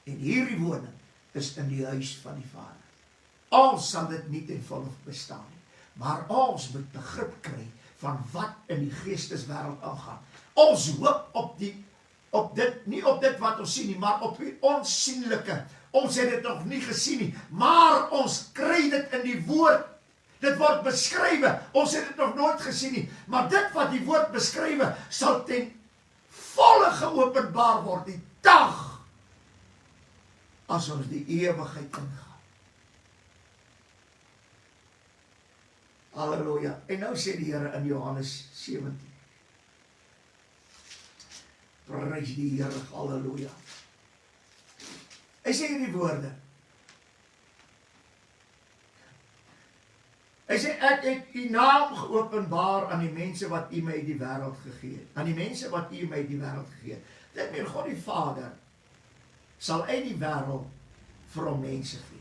En hierdie woning is in die huis van die Vader. Ons sal dit nie ten volle bestaan nie, maar ons moet begrip kry van wat in die geesteswêreld aangaan. Ons hoop op dit, nie op dit wat ons sien nie, maar op die onsienlike. Ons het dit nog nie gesien nie, maar ons kry dit in die woord. Dit word beskrywe, ons het dit nog nooit gesien nie, maar dit wat die woord beskrywe, sal ten volle geopenbaar word, die dag, as ons die ewigheid ingaan. Halleluja. En nou sê die Here in Johannes 17. Prys die Here, halleluja. Hy sê hierdie woorde. Hy sê, ek het u naam geopenbaar aan die mense wat u my die wêreld gegee het. Aan die mense wat u my die wêreld gegee het. Dit meen God die Vader sal uit die wêreld vir hom mense gee.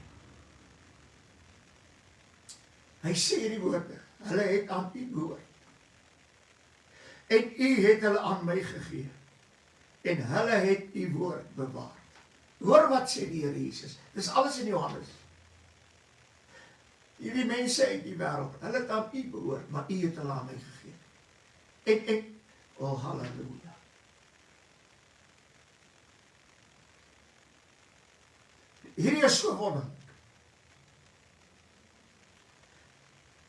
Hy sê hierdie woorde, hulle het aan u behoort. En u het hulle aan my gegee. En hulle het u woord bewaar. Hoor wat sê die Here Jesus. Dis alles in Johannes. Hierdie mense uit die wêreld, hulle het aan u behoort, maar u het hulle aan my gegee. Oh halleluja. Hierdie is so wonderlik.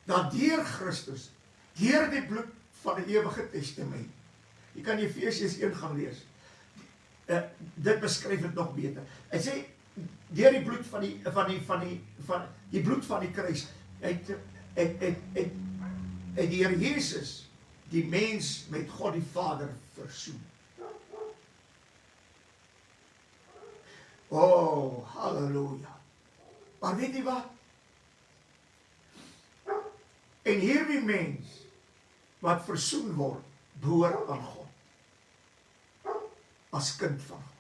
Dat deur Christus, deur die bloed van die ewige testament, jy kan Efesiërs 1 gaan lees, dit beskryf het nog beter. Hy sê, deur die bloed van die bloed van die kruis, het die Here Jesus, die mens met God die Vader versoen. Oh, halleluja. Maar weet jy wat? En hierdie mens, wat versoen word, behoort aan God. As kind van God.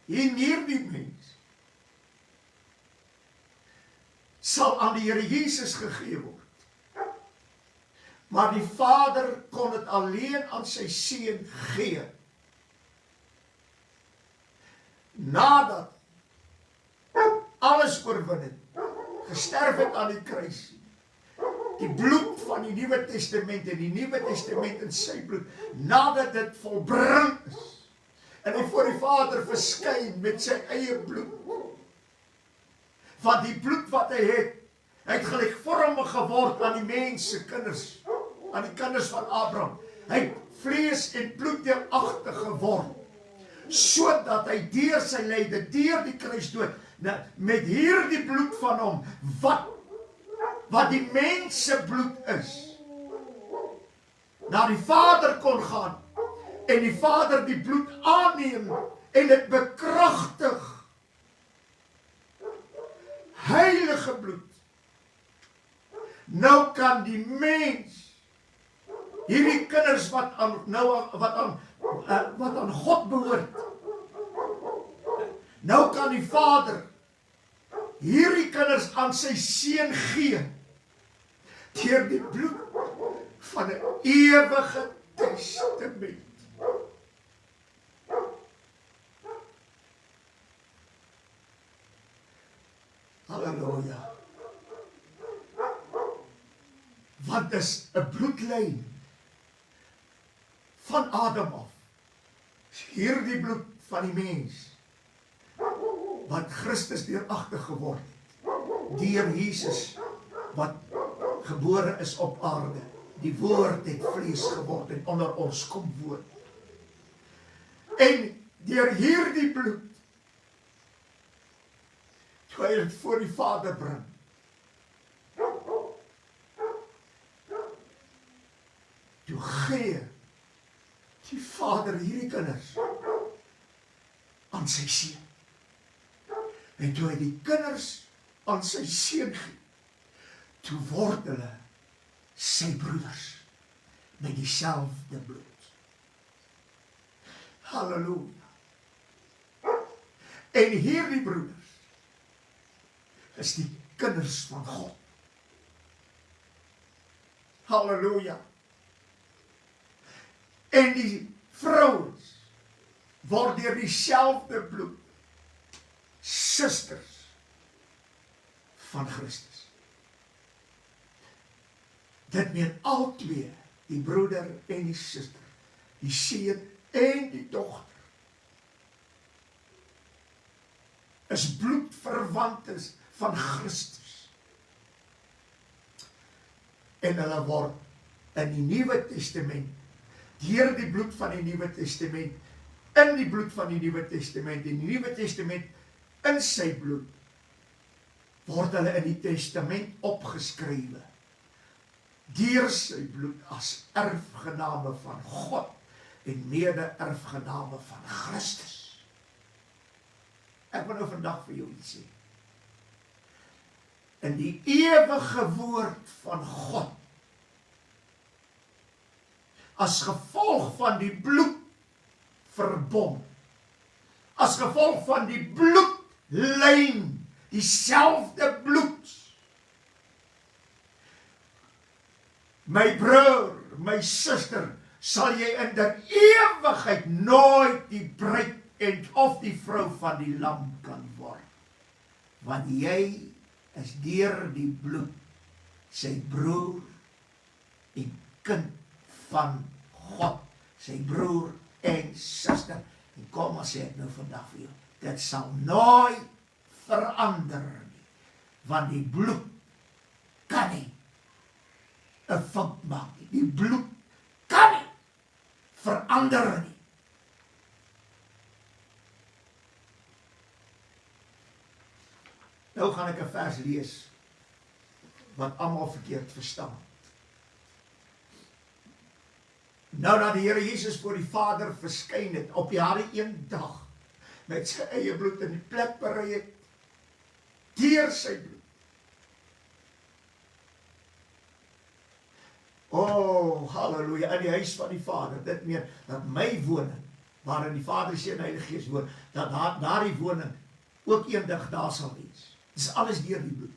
Hierdie mens, sal aan die Here Jesus gegee word. Maar die Vader kon het alleen aan sy seun gee. Nadat alles oorwin het, gesterf het aan die kruis, die bloed van die Nuwe Testament en die Nuwe Testament in sy bloed, nadat dit volbring is, en hy voor die Vader verskyn met sy eie bloed, van die bloed wat hy het gelykvormig geword aan die mense kinders, aan die kinders van Abraham, hy het vlees en bloed deelagtig geword, sodat hy deur sy lyde, deur die kruisdood, met hierdie bloed van hom, wat die mense bloed is, na die Vader kon gaan, en die Vader die bloed aanneem, en dit bekragtig, heilige bloed, nou kan die mens, hierdie kinders wat aan God behoort, nou kan die Vader, hierdie kinders aan sy seun gee, deur die bloed van 'n ewige testament. Halleluja. Want is 'n bloedlyn van Adam af. Hierdie bloed van die mens wat Christus deuragtig geword het, deur Jesus wat gebore is op aarde. Die woord het vlees geword en onder ons kom woon. En deur hierdie bloed, toe hy dit voor die Vader bring, toe gee die Vader hierdie kinders aan sy seun. En toe hy die kinders aan sy seun gee, toe word hulle sy broeders met dieselfde bloed. Halleluja. En hierdie broeders is die kinders van God. Halleluja. En die vrouens word deur dieselfde bloed susters van Christus. Dit meen al twee, die broeder en die suster, die seun en die dogter, is bloedverwantes van Christus. En hulle word in die Nuwe Testament, deur die bloed van die Nuwe Testament, in die bloed van die Nuwe Testament, in die Nuwe Testament, in sy bloed, word hulle in die Testament opgeskrywe, deur sy bloed as erfgename van God, en mede-erfgename van Christus. Ek wil nou vandag vir jou iets sê. In die ewige woord van God, as gevolg van die bloedverbond, as gevolg van die bloedlyn, dieselfde bloed, my broer, my suster, sal jy in der ewigheid nooit die bruid en of die vrou van die lam kan word. Want jy is deur die bloed sy broer en kind van God, sy broer en suster. En kom maar sê ek nou vandag vir jou, dit sal nooit verander nie, want die bloed kan nie 'n fout maak nie. Die bloed kan nie verander nie. Nou gaan ek 'n vers lees wat almal verkeerd verstaan. Nou dat die Here Jesus voor die Vader verskyn het op jare een dag met sy eie bloed in die plek berei het, deur sy bloed. Oh, halleluja, in die huis van die Vader, dit meen dat my woning, waarin die Vader, Seun en Heilige Gees woon, dat daardie woning ook eendag daar sal wees. Dit is alles deur die bloed.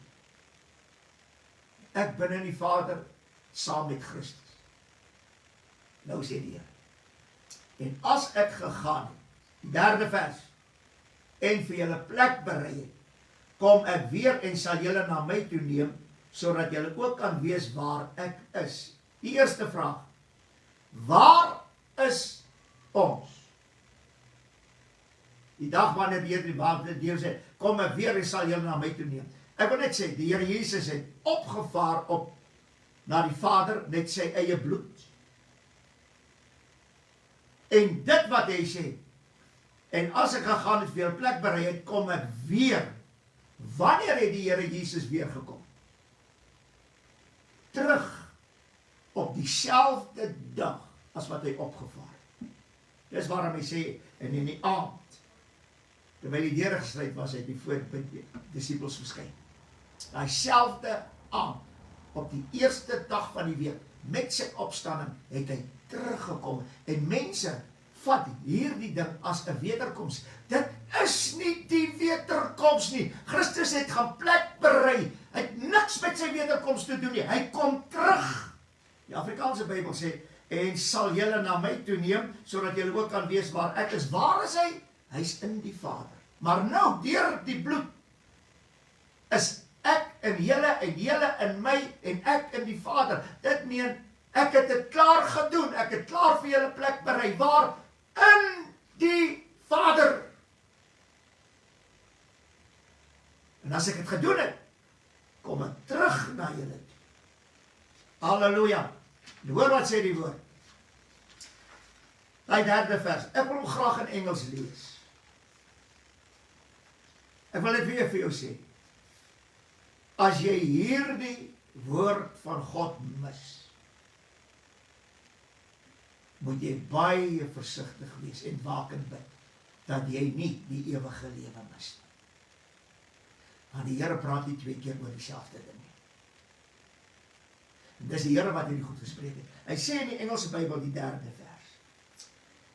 Ek binne in die Vader saam met Christus. Nou sê die Here, en as ek gegaan het, die derde vers, en vir julle plek berei het, kom ek weer en sal julle na my toe neem, sodat julle ook kan wees waar ek is. Die eerste vraag, waar is ons? Die dag wanneer die Here sê, kom ek weer en sal julle na my toe neem. Ek wil net sê, die Here Jesus het opgevaar na die Vader met sy eie bloed. En dit wat hy sê, en as ek gegaan het vir julle plek berei het, kom ek weer. Wanneer het die Here Jesus weer gekom? Terug op dieselfde dag as wat hy opgevaar het. Dis waarom hy sê, en in die aand, terwyl die deure gesluit was, het die voor die disciples verskyn. Daai selfde aand, op die eerste dag van die week, met sy opstanding, het hy teruggekom. En mense vat hierdie ding as 'n wederkoms. Dit is nie die wederkoms nie. Christus het gaan plek berei. Hy het niks met sy wederkoms te doen nie. Hy kom terug. Die Afrikaanse Bybel sê, en sal julle na my toe neem, sodat julle ook kan wees waar ek is. Waar is hy? Hy is in die Vader. Maar nou, deur die bloed, is ek in julle en julle in my en ek in die Vader. Dit meen, ek het dit klaar gedoen, ek het klaar vir julle plek berei, waar? In die Vader. En as ek het gedoen het, kom ek terug na julle toe. Halleluja. En hoor wat sê die woord. Die 3de vers. Ek wil hom graag in Engels lees. Ek wil dit weer vir jou sê. As jy hierdie woord van God mis, moet jy baie versigtig wees en wakend bid, dat jy nie die ewige lewe mis nie. Want die Here praat nie 2 keer oor dieselfde ding nie. En dis die Here wat hierdie goed gespreek het. Hy sê in die Engelse Bybel die 3de vers.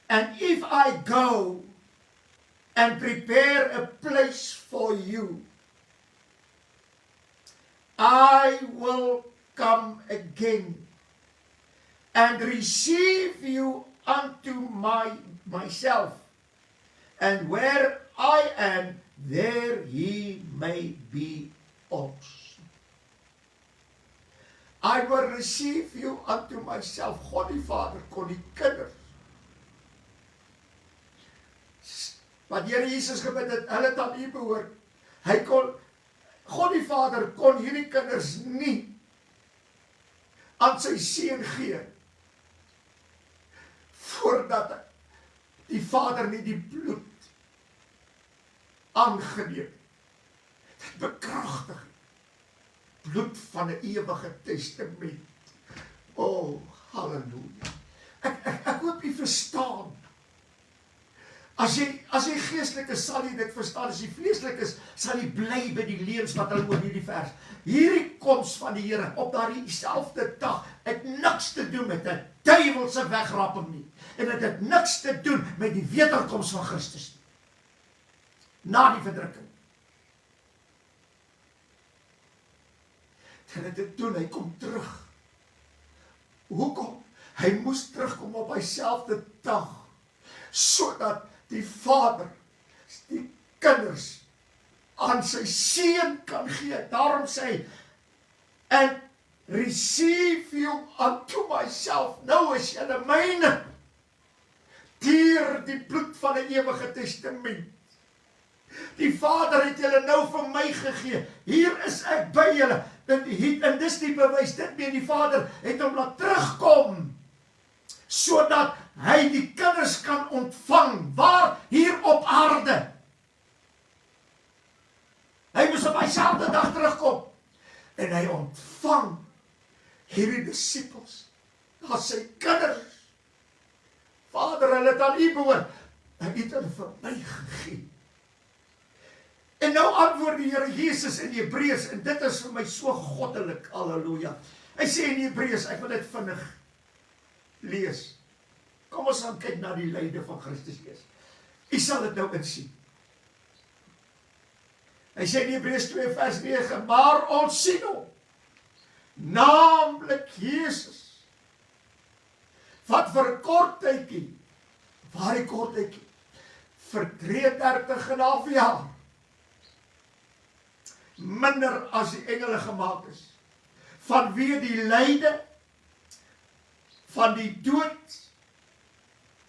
And if I go and prepare a place for you, I will come again and receive you unto myself, and where I am, there ye may be also. I will receive you unto myself. God die Vader kon die kinders, wat die Here Jesus gebid het, hulle het aan U behoort. God die Vader kon hierdie kinders nie aan sy seun gee, voordat die Vader nie die bloed aangeneem. Dit bekragtig. Bloed van 'n ewige testament. Oh, halleluja. Ek hoop jy verstaan. As jy geestelik is, sal jy dit verstaan. As jy vleeslik is, sal jy bly by die leuns wat hulle oor hierdie vers. Hierdie koms van die Here op daardie selfde dag het niks te doen met 'n duiwelse wegrapping nie. En dit het niks te doen met die wederkoms van Christus nie. Na die verdrukking. En dit het doen, hy kom terug. Hoekom? Hy moes terugkom op hy selfde dag, sodat die Vader die kinders aan sy seun kan gee. Daarom sê hy, and receive you unto myself. Nou is julle myne, deur die bloed van 'n ewige testament. Die Vader het julle nou vir my gegee. Hier is ek by julle. En dis die bewys, dit meen die Vader het hom laat terugkom, sodat hy die kinders kan ontvang. Waar? Hier op aarde. Hy moes op dieselfde dag terugkom. En hy ontvang hierdie disippels as sy kinders. Vader, hulle het aan U behoort. Hy het hulle vir my gegee. En nou antwoord die Here Jesus in Hebreërs, en dit is vir my so goddelik, halleluja. Hy sê in Hebreërs, ek wil dit vinnig lees. Kom ons gaan kyk na die lyde van Christus Jesus. U sal dit nou insien. Hy sê in Hebreërs 2 vers 9, maar ons sien hom, naamlik Jesus, wat vir 'n kort tydjie, waar die kort tydjie, vir 33,5 jaar, minder as die engele gemaak is, vanweë die lyde van die dood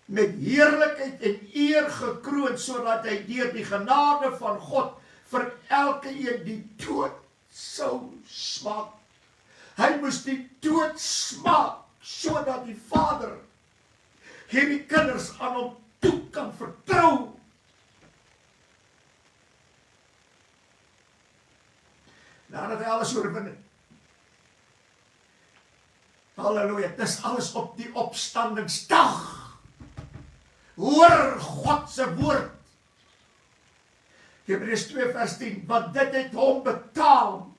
met heerlikheid en eer gekroon, sodat hy deur die genade van God vir elke een die dood sou smaak. Hy moes die dood smaak, sodat die Vader hierdie kinders aan hom toe kan vertrou. Nadat hy alles oorwin het. Halleluja, dis alles op die opstandingsdag. Hoor God se woord. Hebreërs 2 vers 10, want dit het hom betaal,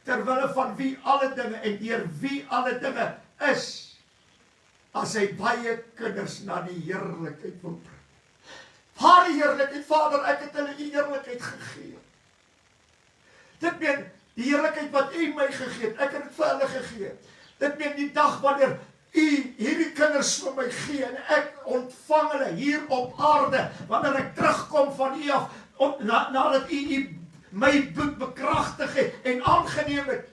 terwille van wie alle dinge en deur wie alle dinge is, as hy baie kinders na die heerlikheid wil bring. Waar die heerlikheid, Vader, ek het hulle die heerlikheid gegee. Dit meen die heerlikheid wat U my gegee het, ek het dit vir hulle gegee. Dit meen die dag wanneer U hierdie kinders vir my gee en ek ontvang hulle hier op aarde, wanneer ek terugkom van U af, nadat U my bloed bekragtig het en aangeneem het,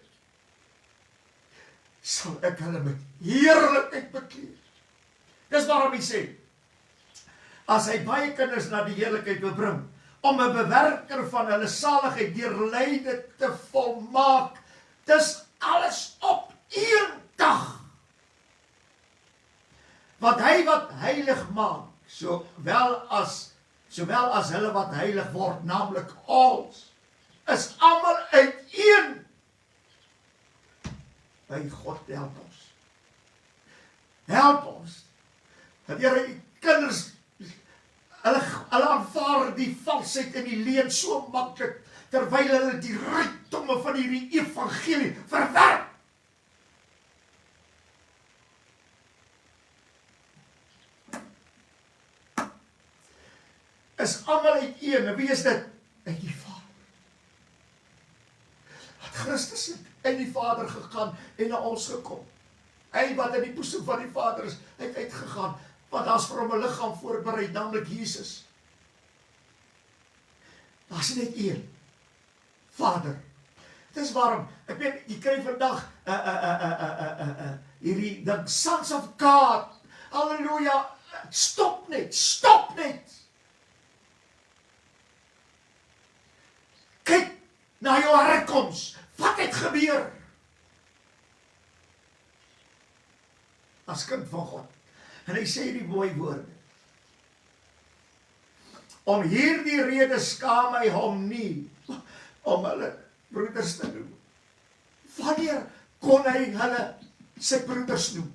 sal ek hulle met heerlikheid bekleed. Dis waarom hy sê, as hy baie kinders na die heerlikheid wil bring, om 'n bewerker van hulle saligheid deur lyde te volmaak, dis alles op een dag. Want hy wat heilig maak, sowel as hulle wat heilig word, naamlik ons, is almal uiteen. By God help ons. Help ons. Dat Here, die kinders, hulle aanvaar die valsheid en die leuen so maklik, terwyl hulle die rykdomme van hierdie evangelie verwerp. Is almal uiteen. En wie is dit? Uit die Vader. Wat Christus het uit die Vader gegaan en na ons gekom. Hy wat in die boesem van die Vader is, het uitgegaan, want daar is vir hom 'n liggaam voorberei, naamlik Jesus. Daar is net een. Vader. Dis waarom, ek weet, jy kry vandag hierdie the sons of God. Halleluja. Stop net. Kyk na jou herkoms. Wat het gebeur? As kind van God. En hy sê die mooi woorde. Om hierdie rede skaam hy hom nie, om hulle broeders te noem. Wanneer kon hy hulle sy broeders noem?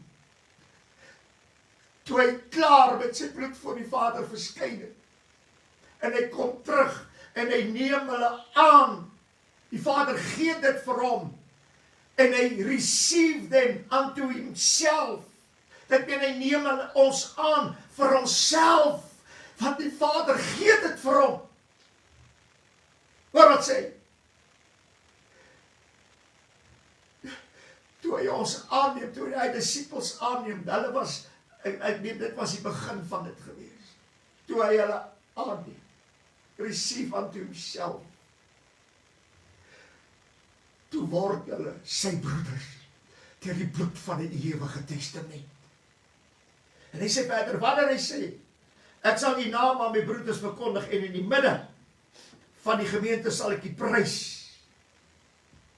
Toe hy klaar met sy bloed voor die Vader verskyn het. En hy kom terug en hy neem hulle aan. Die Vader gee dit vir hom. En hy receive them unto himself. Dit meen hy neem ons aan vir onsself. Want die Vader gee dit vir hom. Hoor wat sê? Toe hy ons aanneem, toe hy disciples aanneem, hulle was, ek weet, dit was die begin van dit gewees. Toe hy hulle aanneem, receive unto himself. Toe word hulle sy broeders, deur die bloed van die ewige testament. En hy sê verder, wanneer hy sê, ek sal die naam aan my broeders verkondig en in die midde van die gemeente sal ek die prys.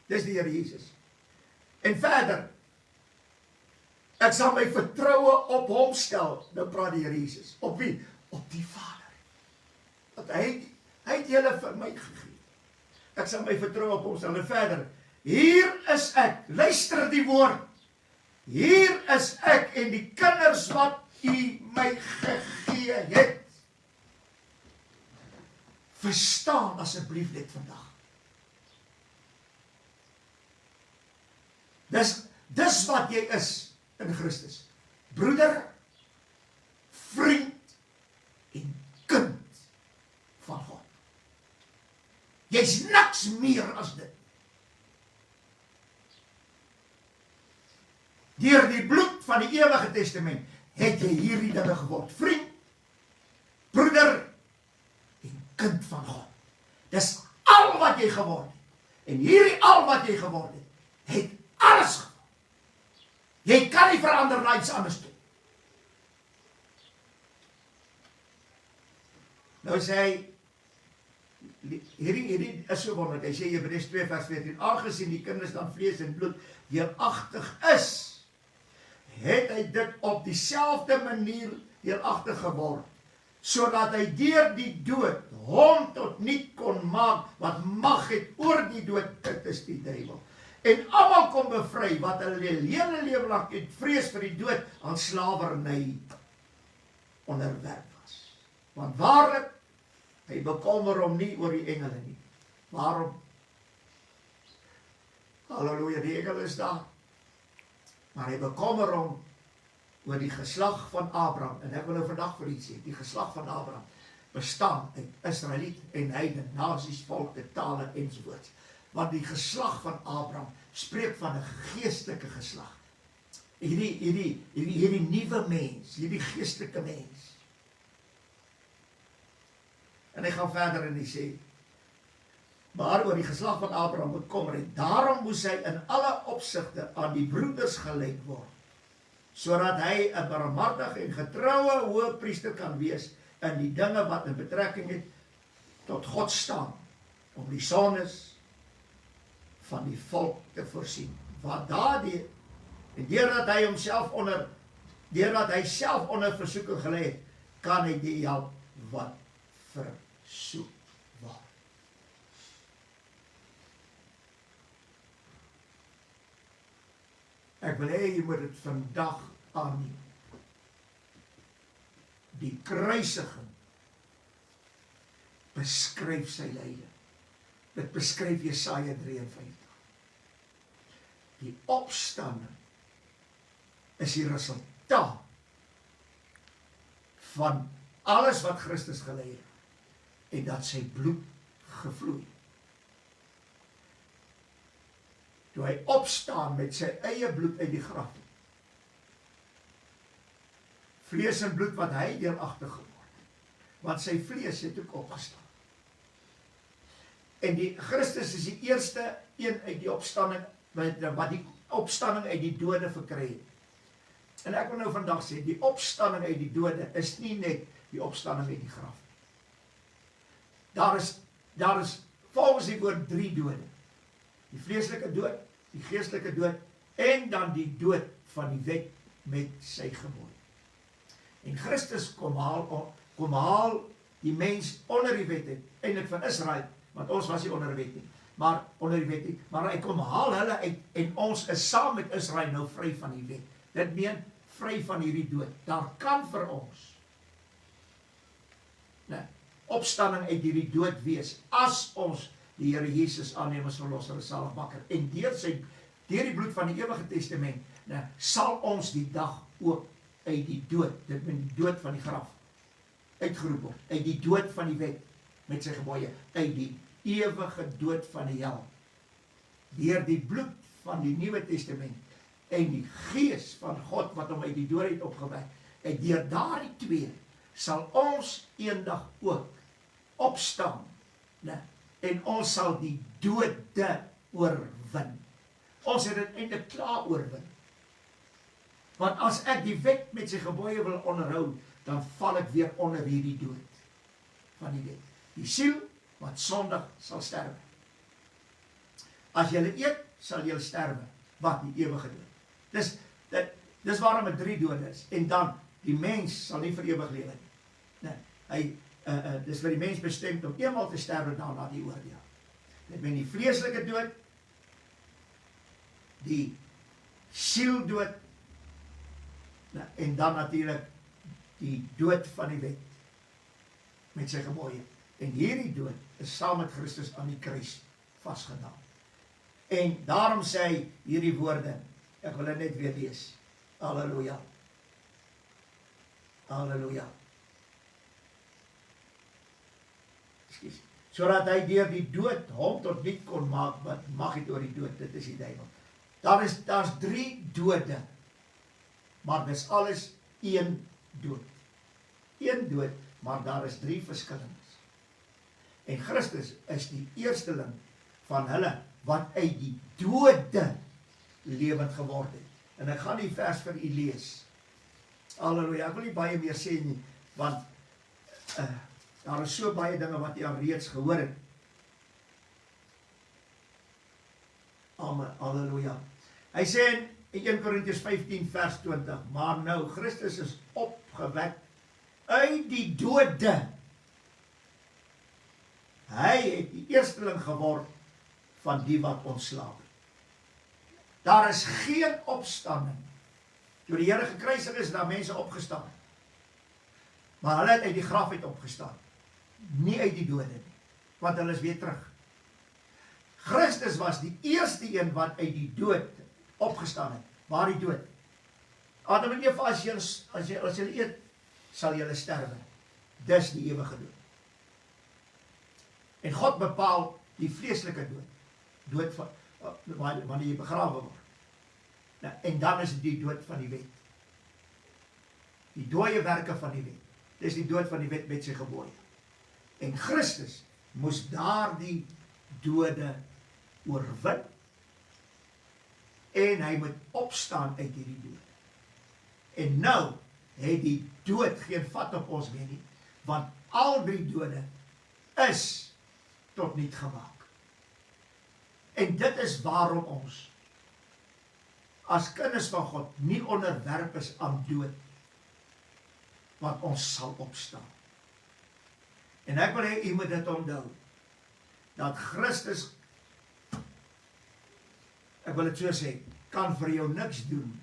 Dis die Here Jesus. En verder, ek sal my vertroue op hom stel. Nou praat die Here Jesus. Op wie? Op die Vader. Want hy het julle vir my gegee. Ek sal my vertroue op hom stel. En verder, hier is ek. Luister die woord. Hier is ek en die kinders wat u my gegee het. Verstaan asseblief net vandag. Dis wat jy is in Christus. Broeder, vriend en kind van God. Jy's niks meer as dit. Deur die bloed van die ewige testament het jy hierdie dinge geword. Vriend, broeder en kind van God. Dis al wat jy geword het. En hierdie al wat jy geword het alles geword. Jy kan nie verander na iets anders toe. Nou sê hy, hierdie is so wonderlik. Hy sê Hebreërs 2 vers 14, aangesien die kinders dan vlees en bloed deelagtig is, het hy dit op dieselfde manier deelagtig geword, sodat hy deur die dood hom tot niet kon maak, wat mag het oor die dood, dit is die duiwel. En almal kon bevry, wat hulle hele lewe lang uit vrees vir die dood, aan slawerny onderwerp was. Want waarlik, hy bekommer hom nie oor die engele nie. Waarom? Halleluja, die engele is daar. Maar hy bekommer hom oor die geslag van Abraham. En ek wil nou vandag vir u sê, die geslag van Abraham bestaan uit Israeliet en heiden, nasies, volke, tale enzovoorts. Want die geslag van Abraham spreek van 'n geestelike geslag. Hierdie nuwe mens, hierdie geestelike mens. En hy gaan verder en hy sê, maar oor die geslag van Abraham moet kom, en daarom moes hy in alle opsigte aan die broeders gelyk word, sodat hy 'n barmhartige en getroue hoëpriester kan wees in die dinge wat in betrekking het tot God staan, om die sondes van die volk te voorsien. Wat daardie, en deurdat hy self onder versoeking gelê het, kan hy die help wat versoek word. Ek wil hê jy moet dit vandag aanneem. Die kruisiging beskryf sy lyding. Dit beskryf Jesaja 53. Die opstanding is die resultaat van alles wat Christus gelei het, en dat sy bloed gevloei. Toe hy opstaan met sy eie bloed uit die graf, vlees en bloed wat hy deelagtig geword het, want sy vlees het ook opgestaan. En die Christus is die eerste een uit die opstanding, wat die opstanding uit die dode verkry het. En ek wil nou vandag sê, die opstanding uit die dode is nie net die opstanding uit die graf. Daar is volgens die woord 3 dode. Die vleeslike dood, die geestelike dood, en dan die dood van die wet met sy gebod. En Christus kom haal die mens onder die wet uit, eintlik van Israel, want ons was nie onder die wet nie, maar hy kom haal hulle uit, en ons is saam met Israel nou vry van die wet. Dit meen vry van hierdie dood. Daar kan vir ons opstanding uit hierdie dood wees, as ons die Here Jesus aanneem as verlosser en saligmaker. En deur die bloed van die ewige testament, sal ons die dag ook uit die dood, dit met die dood van die graf, uitgeroep word, uit die dood van die wet, met sy gebooie, uit die ewige dood van die hel, deur die bloed van die Nuwe Testament, en die gees van God, wat hom uit die dood het opgewek, en deur daardie twee, sal ons eendag ook opstaan, en ons sal die dode oorwin. Ons het dit eintlik klaar oorwin. Want as ek die wet met sy gebooie wil onderhou, dan val ek weer onder hierdie dood van die wet. Die siel wat sondig sal sterwe. As jy eet, sal jy sterwe. Wat? Die ewige dood. Dis waarom het 3 dode is. En dan, die mens sal nie vir ewig lewe nie. Dis vir die mens bestemd om eenmaal te sterwe daarna die oordeel. Dit ben die vleeslike dood, die sieldood, en dan natuurlijk die dood van die wet met sy gebooie. En hierdie dood is saam met Christus aan die kruis vastgedaan. En daarom sê hy hierdie woorde, ek wil dit net weer lees. Halleluja. Halleluja. Sodat hy deur die dood hom tot niet kon maak, wat mag het oor die dood, dit is die duivel. Daar's 3 dode, maar dis alles 1 dood. 1 dood, maar daar is 3 verskillendes. En Christus is die eersteling van hulle, wat uit die dode lewend geword het. En ek gaan die vers vir u lees. Halleluja, ek wil nie baie meer sê nie, want daar is so baie dinge wat jy al reeds gehoor het. Amen, halleluja. Hy sê in 1 Korintiërs 15 vers 20, maar nou, Christus is opgewek uit die dode. Hy het die eersteling geword van die wat ontslaap het. Daar is geen opstanding. Toe die Here gekruisig is, daar mense opgestaan. Maar hulle het uit die graf uit opgestaan. Nie uit die dode nie, want hulle is weer terug. Christus was die eerste een wat uit die dood opgestaan het. Waar die dood? Adam en Eva, as julle eet, sal julle sterwe. Dis die ewige dood. En God bepaal die vleeslike dood. Dood van, wanneer jy begrawe word. En dan is die dood van die wet. Die dooie werke van die wet. Dis die dood van die wet met sy gebooie. En Christus moes daardie dode oorwin, en hy moet opstaan uit hierdie dood. En nou het die dood geen vat op ons meer nie, want al die dode is tot niet gemaak. En dit is waarom ons as kinders van God nie onderwerp is aan dood, want ons sal opstaan. En ek wil hê, u moet dit onthou, dat Christus, ek wil het so sê, kan vir jou niks doen,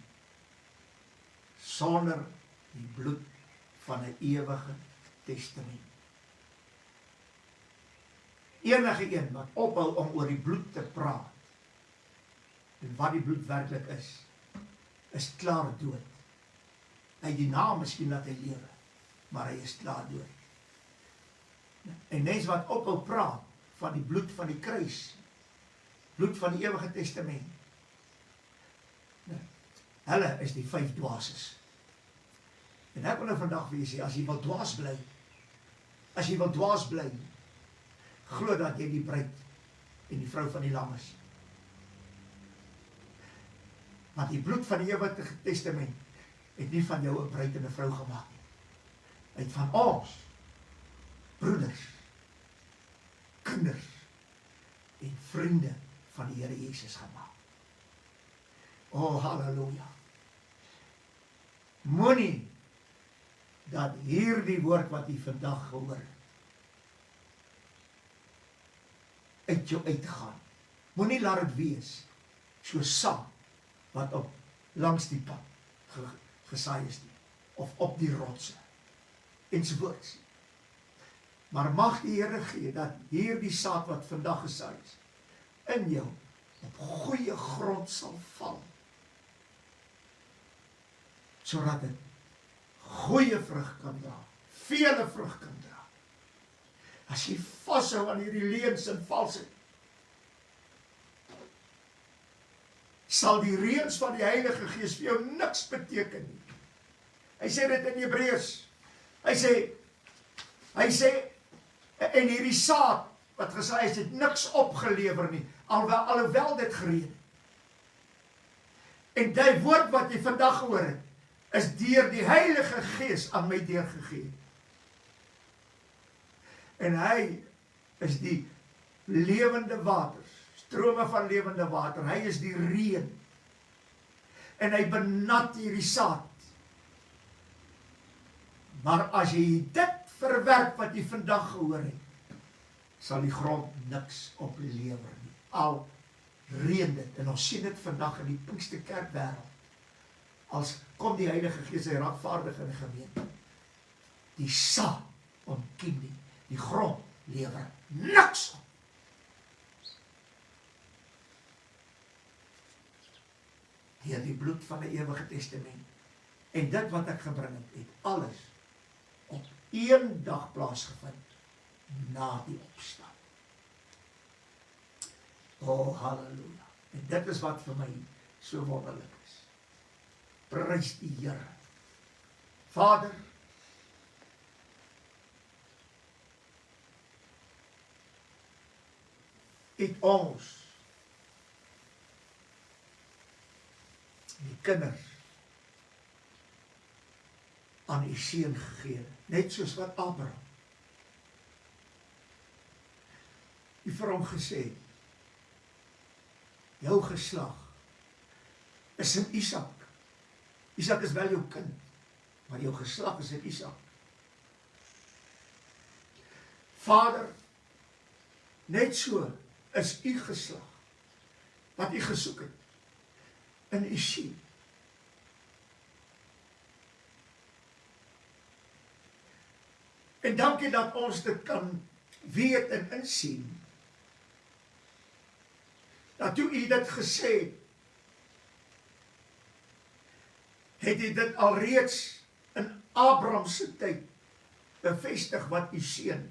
sonder die bloed van 'n ewige testament. Enige een wat ophou om oor die bloed te praat, en wat die bloed werklik is klaar dood. Hy die naam miskien dat hy lewe, maar hy is klaar dood. En mense wat ophou praat van die bloed van die kruis, bloed van die ewige testament, hulle is die 5 dwaases. En ek wil nou vandag vir jy sê, as jy wil dwaas bly, glo dat jy die bruid en die vrou van die lam is. Want die bloed van die ewige testament het nie van jou 'n bruid en 'n vrou gemaak nie. Hy het van ons, broeders, kinders en vriende van die Here Jesus gemaak. Oh, halleluja. Moenie dat hierdie woord wat jy vandag gehoor uit jou uitgaan. Moenie laat dit wees so saam wat op langs die pad gesaai is nie, of op die rotse ensovoorts. Maar mag die Here gee dat hierdie saad wat vandag gesaai is in jou op goeie grond sal val, sodat dit goeie vrug kan dra, vele vrug kan dra. As jy vashou aan hierdie leuns en valsheid, sal die reëns van die Heilige Gees vir jou niks beteken nie. Hy sê dit in Hebreërs. Hy sê en hierdie saad wat gesaai is, het niks opgelewer nie, alhoewel dit gereed het. En die woord wat jy vandag gehoor het, is deur die Heilige Gees aan my deurgegee. En hy is die lewende waters, strome van lewende water. Hy is die reën. En hy benat hierdie saad. Maar as jy dit verwerp wat jy vandag gehoor het, sal die grond niks oplewer nie. Al reën dit. En ons sien dit vandag in die Pinksterkerk wêreld. Als kom die Heilige Gees hy raakvaardig in die gemeente. Die saad ontkiem nie. Die grond lewer niks op. Deur die bloed van die ewige testament. En dit wat ek gebring het alles op een dag plaasgevind na die opstaan. Oh, halleluja. En dit is wat vir my so wonderlik is. Prys die Here. Vader, het ons, die kinders, aan die seun gegee, net soos wat Abraham, die vir hom gesê, jou geslag is in Isak. Isak is wel jou kind, maar jou geslag is in Isak. Vader, net so is u geslag, wat u gesoek het, in u sien. En dankie dat ons dit kan weet en insien, dat toe u dit gesê het u dit alreeds in Abraham se tyd bevestig wat u seun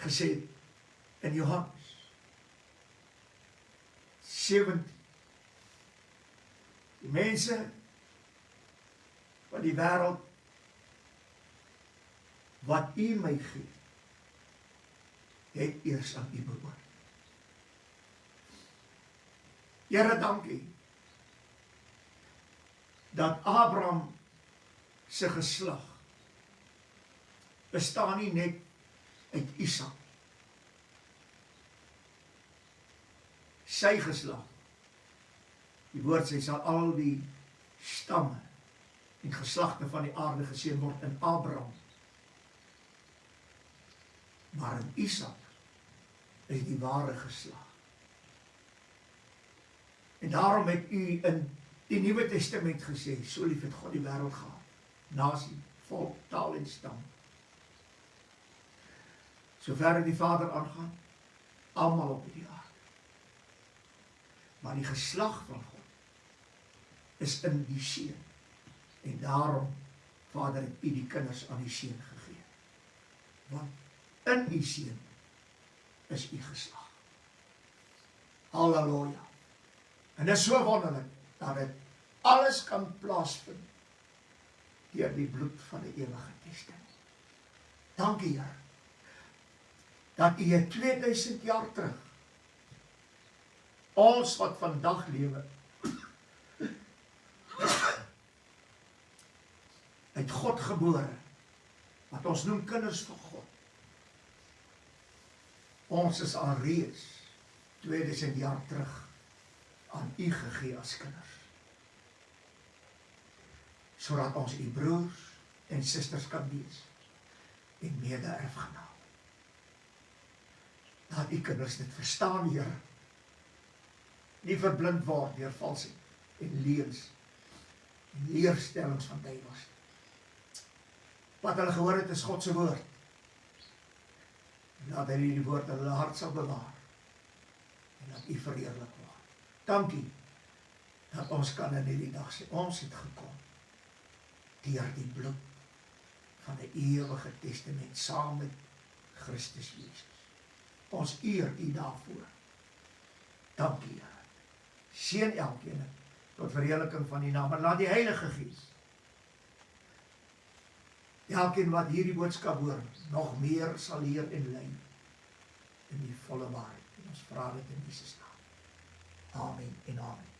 gesê het in Johannes 17. Die mense van die wêreld wat u my gee, het eers aan u behoort. Here, dankie dat Abraham se geslag bestaan nie net uit Isak. Sy geslag. Die woord sê, sal al die stamme en geslagte van die aarde geseën word in Abraham. Maar in Isak is die ware geslag. En daarom het u in die Nuwe Testament gesê, so lief het God die wêreld gehad, nasie, volk, taal en stam. Sover die Vader aangaan, almal op die aarde. Maar die geslag van God is in die Seun. En daarom, Vader, het u die kinders aan die Seun gegee. Want in die Seun is u geslag. Halleluja. En dit is so wonderlik, dat het alles kan plaasvind deur die bloed van die ewige testament. Dankie, Here, dat u 2000 jaar terug ons wat vandag lewe uit God gebore, wat ons noem kinders van God. Ons is alreeds 2000 jaar terug aan u gegee as kinders. Sodat ons u broers en susters kan wees en mede-erfgenaam. Laat u kinders dit verstaan, Here. Nie verblind word deur valsheid en leuns en leerstellings van duiwels. Wat hulle gehoor het is God se woord. En laat hy die woord in hulle hart sal bewaar. En dat u verheerlik word. Dankie dat ons kan in hierdie dag sê, ons het gekom deur die bloed van die ewige testament saam met Christus Jesus. Ons eer u daarvoor. Dankie, Here. Seën elkeen tot verheerliking van die naam. En laat die Heilige Gees elkeen wat hierdie boodskap hoor, nog meer sal leer en lei in die volle waarheid. En ons vra dit in Jesus naam. Amen en amen.